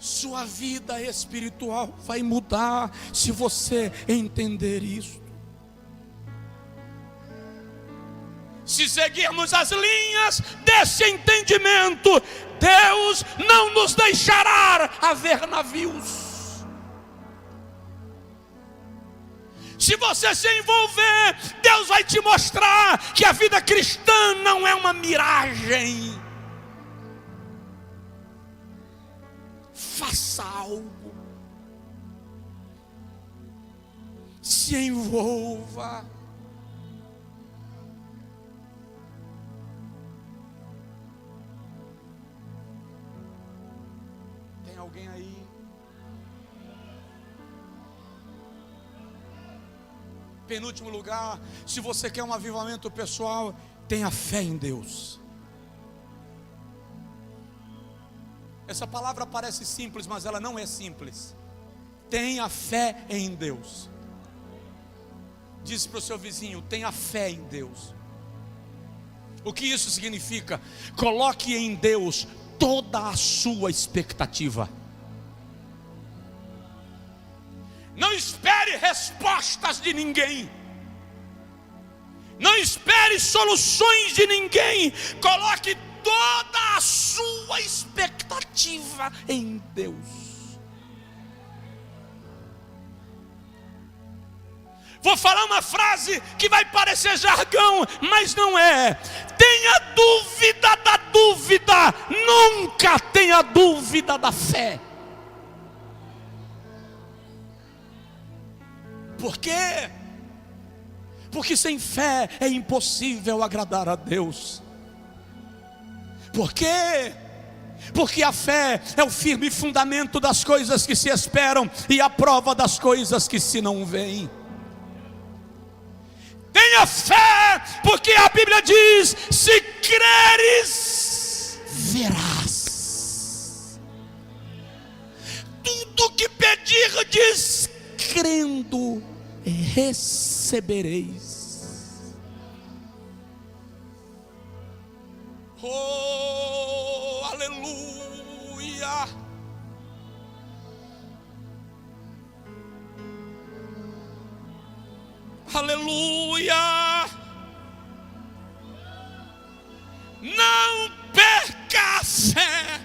Sua vida espiritual vai mudar se você entender isso. Se seguirmos as linhas desse entendimento, Deus não nos deixará haver navios. Se você se envolver, Deus vai te mostrar que a vida cristã não é uma miragem. Faça algo, se envolva. Tem alguém aí? Penúltimo lugar, se você quer um avivamento pessoal, tenha fé em Deus. Essa palavra parece simples, mas ela não é simples. Tenha fé em Deus. Diz para o seu vizinho: tenha fé em Deus. O que isso significa? Coloque em Deus toda a sua expectativa. Não espere respostas de ninguém. Não espere soluções de ninguém. Coloque toda a sua expectativa em Deus. Vou falar uma frase que vai parecer jargão, mas não é. Tenha dúvida da dúvida, nunca tenha dúvida da fé. Por quê? Porque sem fé é impossível agradar a Deus. Por quê? Porque a fé é o firme fundamento das coisas que se esperam e a prova das coisas que se não veem. Tenha fé, porque a Bíblia diz: se creres, verás. Tudo que pedirdes, crendo, recebereis. Oh, aleluia! Aleluia! Não perca a fé.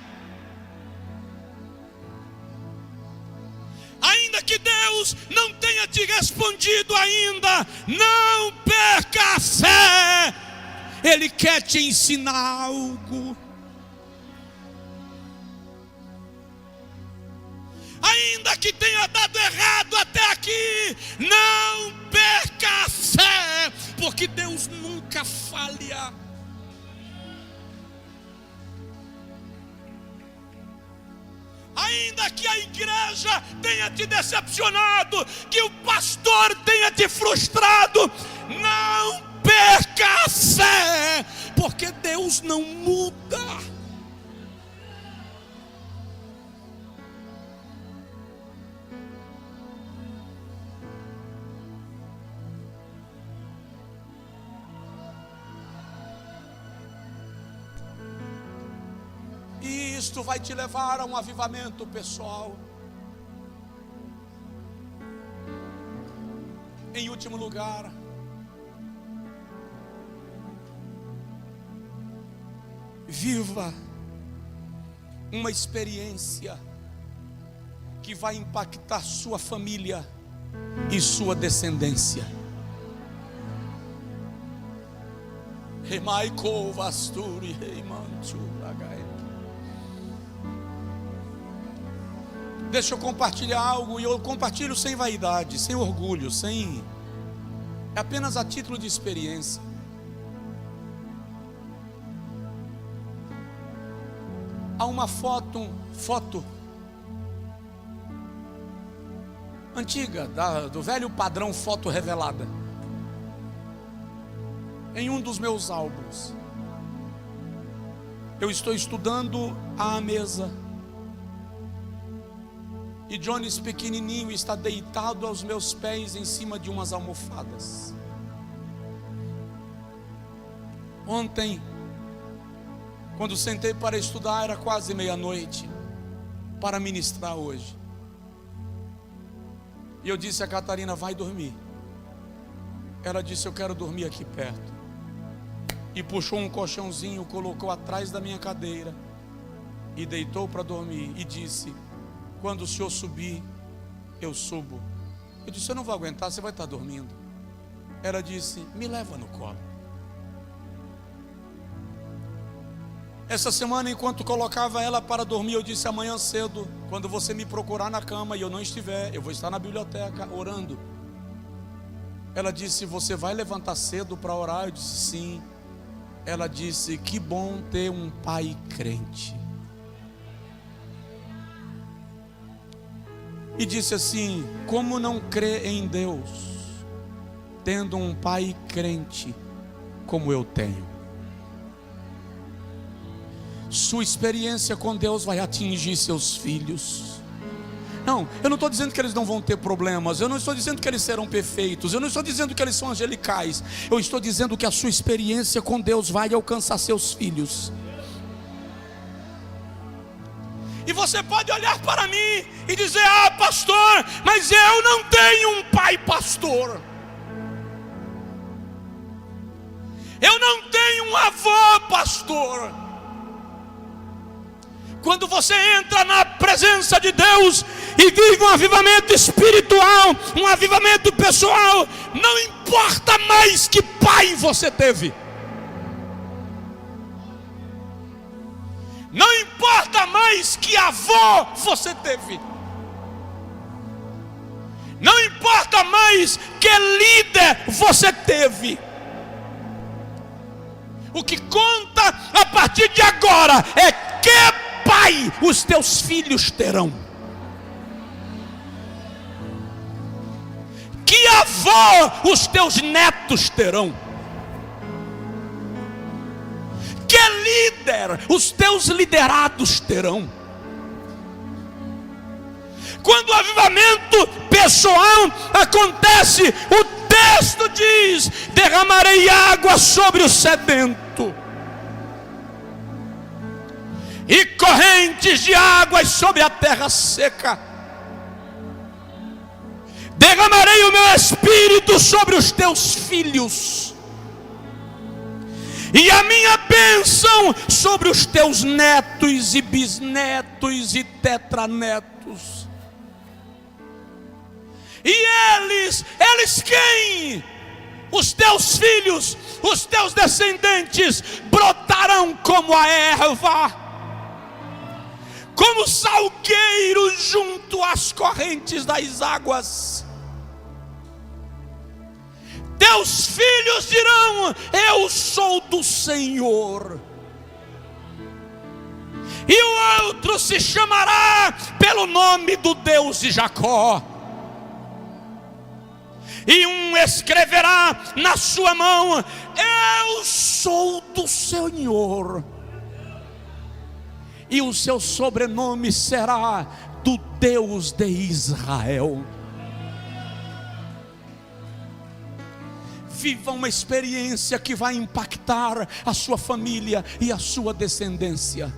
Ainda que Deus não tenha te respondido ainda, não perca a fé. Ele quer te ensinar algo. Ainda que tenha dado errado até aqui, não perca a fé, porque Deus nunca falha. Ainda que a igreja tenha te decepcionado, que o pastor tenha te frustrado, não perca a fé, porque Deus não muda. E isto vai te levar a um avivamento pessoal. Em último lugar, viva uma experiência que vai impactar sua família e sua descendência. Remaico vasturi reimantu ragai. Deixa eu compartilhar algo, e eu compartilho sem vaidade, sem orgulho, é apenas a título de experiência. Há uma foto antiga, do velho padrão foto revelada, em um dos meus álbuns. Eu estou estudando à mesa, e Jones pequenininho está deitado aos meus pés em cima de umas almofadas. Ontem, quando sentei para estudar, era quase meia-noite, para ministrar hoje. E eu disse a Catarina: vai dormir. Ela disse: eu quero dormir aqui perto. E puxou um colchãozinho, colocou atrás da minha cadeira e deitou para dormir. E disse: quando o senhor subir, eu subo. Eu disse: eu não vou aguentar, você vai estar dormindo. Ela disse: me leva no colo. Essa semana, enquanto colocava ela para dormir, eu disse: amanhã cedo, quando você me procurar na cama e eu não estiver, eu vou estar na biblioteca orando. Ela disse: você vai levantar cedo para orar? Eu disse: sim. Ela disse: que bom ter um pai crente. E disse assim: como não crer em Deus, tendo um pai crente como eu tenho? Sua experiência com Deus vai atingir seus filhos. Não, eu não estou dizendo que eles não vão ter problemas, eu não estou dizendo que eles serão perfeitos, eu não estou dizendo que eles são angelicais, eu estou dizendo que a sua experiência com Deus vai alcançar seus filhos. E você pode olhar para mim e dizer: ah, pastor, mas eu não tenho um pai pastor, eu não tenho um avô pastor. Quando você entra na presença de Deus e vive um avivamento espiritual, um avivamento pessoal, não importa mais que pai você teve, não importa mais que avô você teve, não importa mais que líder você teve. O que conta a partir de agora é que pai os teus filhos terão, que avô os teus netos terão, que líder os teus liderados terão. Quando o avivamento pessoal acontece, o texto diz: derramarei água sobre o sedento e correntes de águas sobre a terra seca. Derramarei o meu espírito sobre os teus filhos, e a minha bênção sobre os teus netos e bisnetos e tetranetos. E eles quem? Os teus filhos, os teus descendentes brotarão como a erva, como salgueiro junto às correntes das águas. Teus filhos dirão: eu sou do Senhor. E o outro se chamará pelo nome do Deus de Jacó. E um escreverá na sua mão: eu sou do Senhor. E o seu sobrenome será do Deus de Israel. Viva uma experiência que vai impactar a sua família e a sua descendência.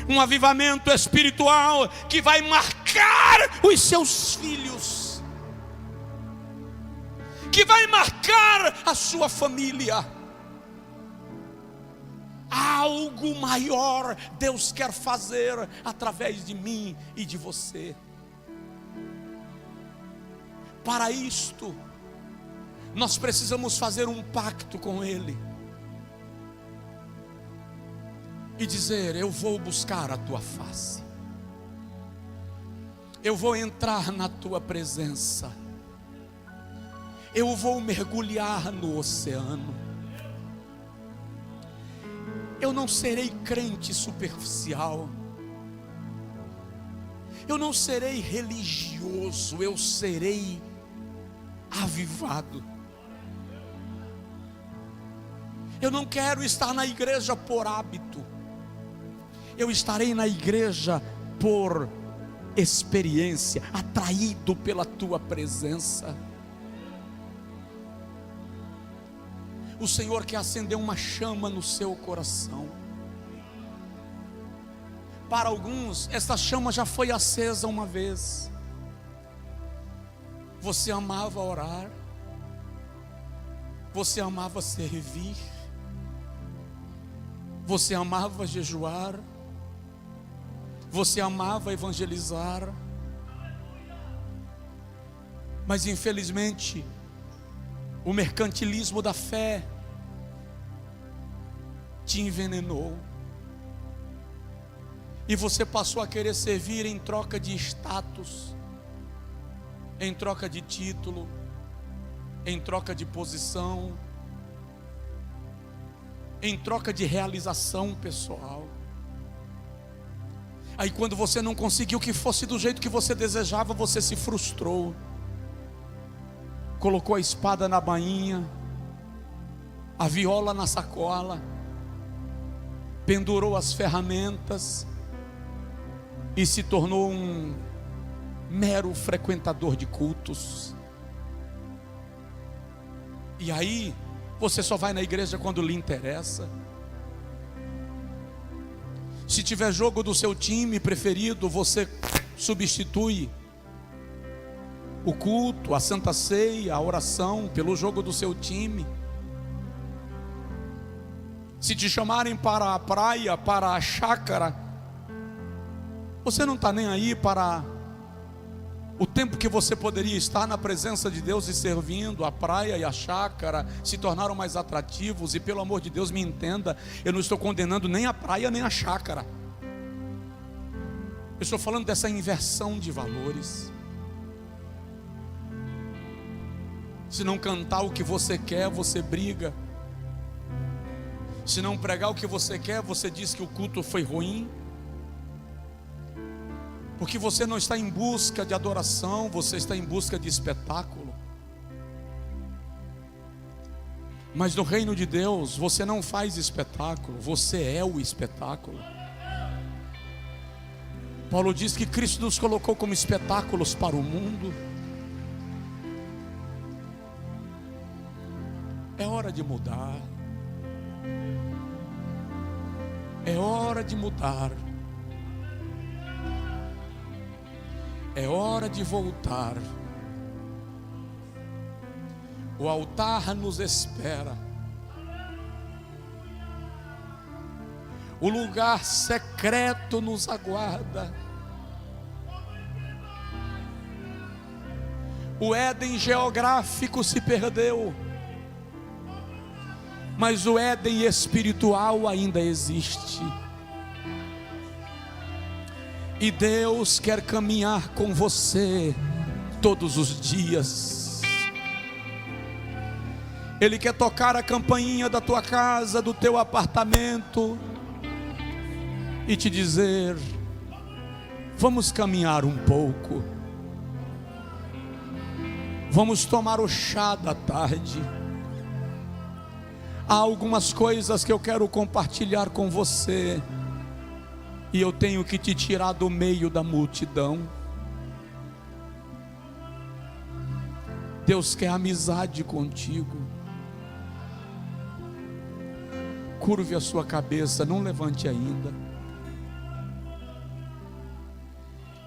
Um avivamento espiritual que vai marcar os seus filhos, que vai marcar a sua família. Algo maior Deus quer fazer através de mim e de você. Para isto, nós precisamos fazer um pacto com Ele e dizer: eu vou buscar a tua face. Eu vou entrar na tua presença. Eu vou mergulhar no oceano. Eu não serei crente superficial. Eu não serei religioso, eu serei avivado. Eu não quero estar na igreja por hábito. Eu estarei na igreja por experiência, atraído pela tua presença. O Senhor quer acender uma chama no seu coração. Para alguns, essa chama já foi acesa uma vez. Você amava orar, você amava servir, você amava jejuar, você amava evangelizar, mas infelizmente, o mercantilismo da fé te envenenou, e você passou a querer servir em troca de status, em troca de título, em troca de posição, em troca de realização pessoal. Aí quando você não conseguiu que fosse do jeito que você desejava, você se frustrou, colocou a espada na bainha, a viola na sacola, pendurou as ferramentas e se tornou um mero frequentador de cultos. E aí você só vai na igreja quando lhe interessa. Se tiver jogo do seu time preferido, você substitui o culto, a santa ceia, a oração pelo jogo do seu time. Se te chamarem para a praia, para a chácara, você não está nem aí para o tempo que você poderia estar na presença de Deus e servindo. A praia e a chácara se tornaram mais atrativos. E pelo amor de Deus, me entenda, eu não estou condenando nem a praia nem a chácara. Eu estou falando dessa inversão de valores. Se não cantar o que você quer, você briga. Se não pregar o que você quer, você diz que o culto foi ruim. Porque você não está em busca de adoração, você está em busca de espetáculo. Mas no reino de Deus, você não faz espetáculo, você é o espetáculo. Paulo diz que Cristo nos colocou como espetáculos para o mundo. É hora de mudar. É hora de mudar. É hora de voltar. O altar nos espera. O lugar secreto nos aguarda. O Éden geográfico se perdeu, mas o Éden espiritual ainda existe. E Deus quer caminhar com você todos os dias. Ele quer tocar a campainha da tua casa, do teu apartamento, e te dizer: vamos caminhar um pouco. Vamos tomar o chá da tarde. Há algumas coisas que eu quero compartilhar com você, e eu tenho que te tirar do meio da multidão. Deus quer amizade contigo. Curve a sua cabeça, não levante ainda.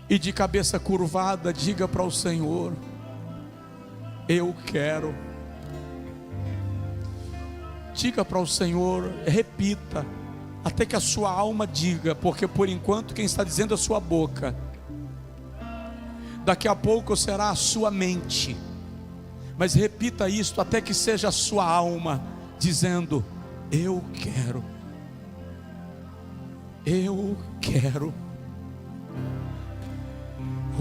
E de cabeça curvada, diga para o Senhor: eu quero. Diga para o Senhor, repita, até que a sua alma diga, porque por enquanto quem está dizendo é a sua boca. Daqui a pouco será a sua mente. Mas repita isto até que seja a sua alma dizendo: eu quero. Eu quero.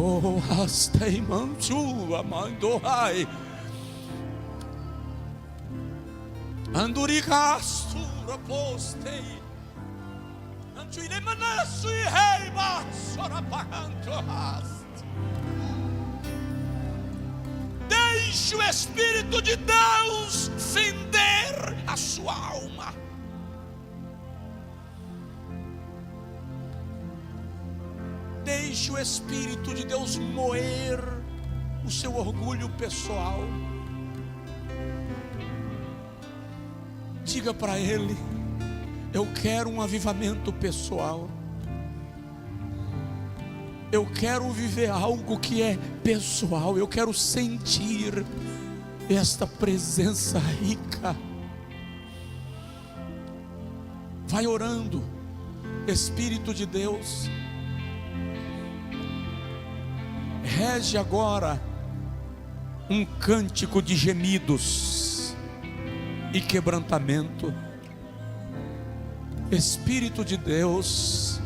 Oh, hastei mantua mandoai. Anduricastura postei. Antuire manasui heiba sorapaganto hast. Deixe o Espírito de Deus fender a sua alma. Deixe o Espírito de Deus moer o seu orgulho pessoal. Diga para Ele: eu quero um avivamento pessoal. Eu quero viver algo que é pessoal. Eu quero sentir esta presença rica. Vai orando, Espírito de Deus. Rege agora um cântico de gemidos e quebrantamento. Espírito de Deus,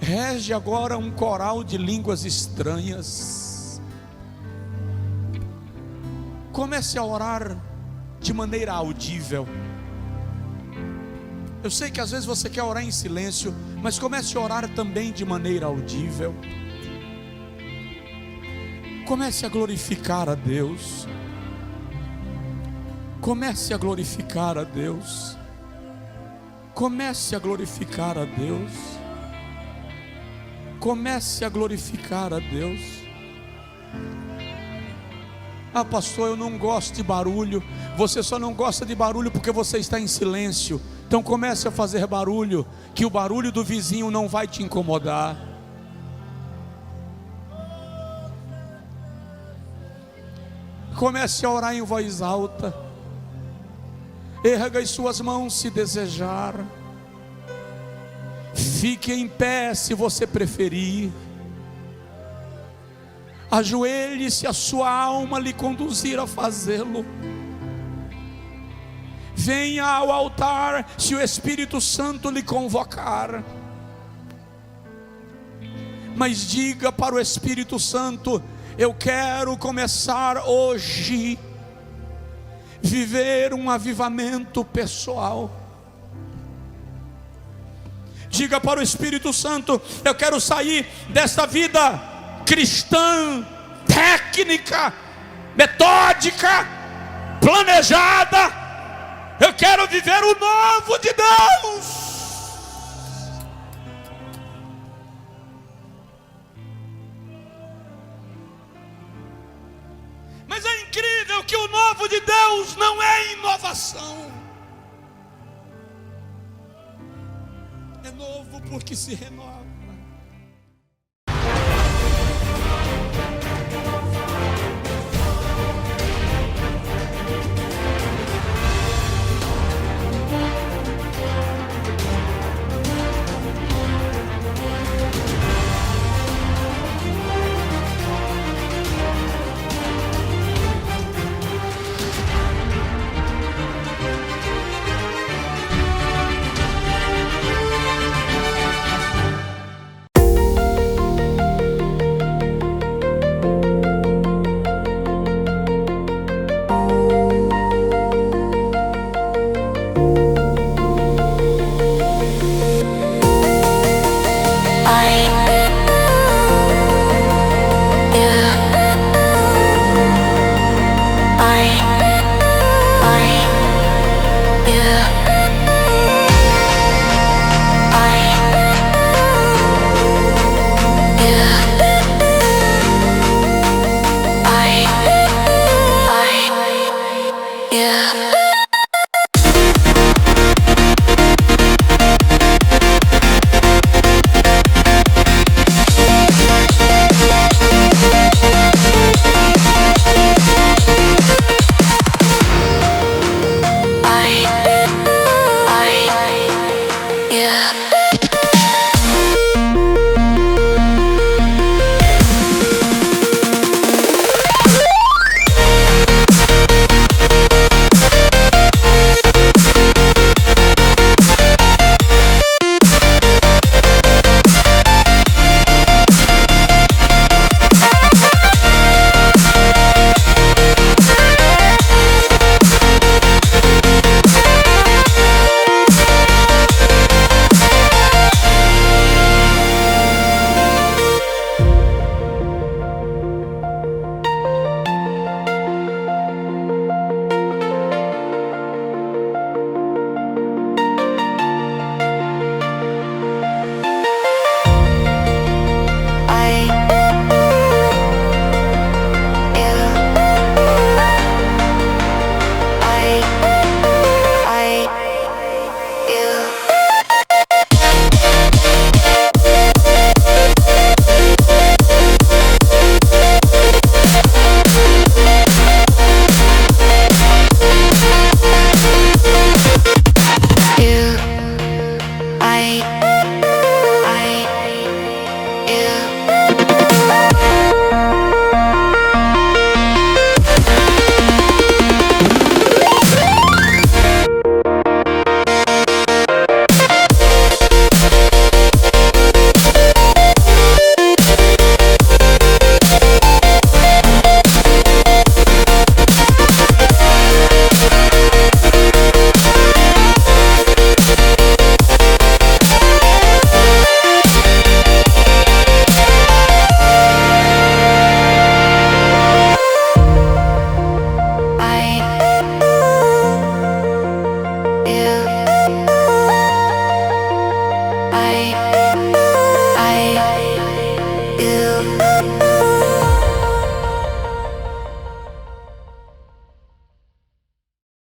rege agora um coral de línguas estranhas. Comece a orar de maneira audível. Eu sei que às vezes você quer orar em silêncio, mas comece a orar também de maneira audível. Comece a glorificar a Deus. Comece a glorificar a Deus. Comece a glorificar a Deus. Comece a glorificar a Deus. Ah, pastor, eu não gosto de barulho. Você só não gosta de barulho porque você está em silêncio. Então comece a fazer barulho, que o barulho do vizinho não vai te incomodar. Comece a orar em voz alta. Erga as suas mãos se desejar. Fique em pé se você preferir. Ajoelhe se a sua alma lhe conduzir a fazê-lo. Venha ao altar se o Espírito Santo lhe convocar. Mas diga para o Espírito Santo: eu quero começar hoje viver um avivamento pessoal. Diga para o Espírito Santo: eu quero sair desta vida cristã, técnica, metódica, planejada. Eu quero viver o novo de Deus. Mas é incrível que o novo de Deus não é inovação. É novo porque se renova. Yeah.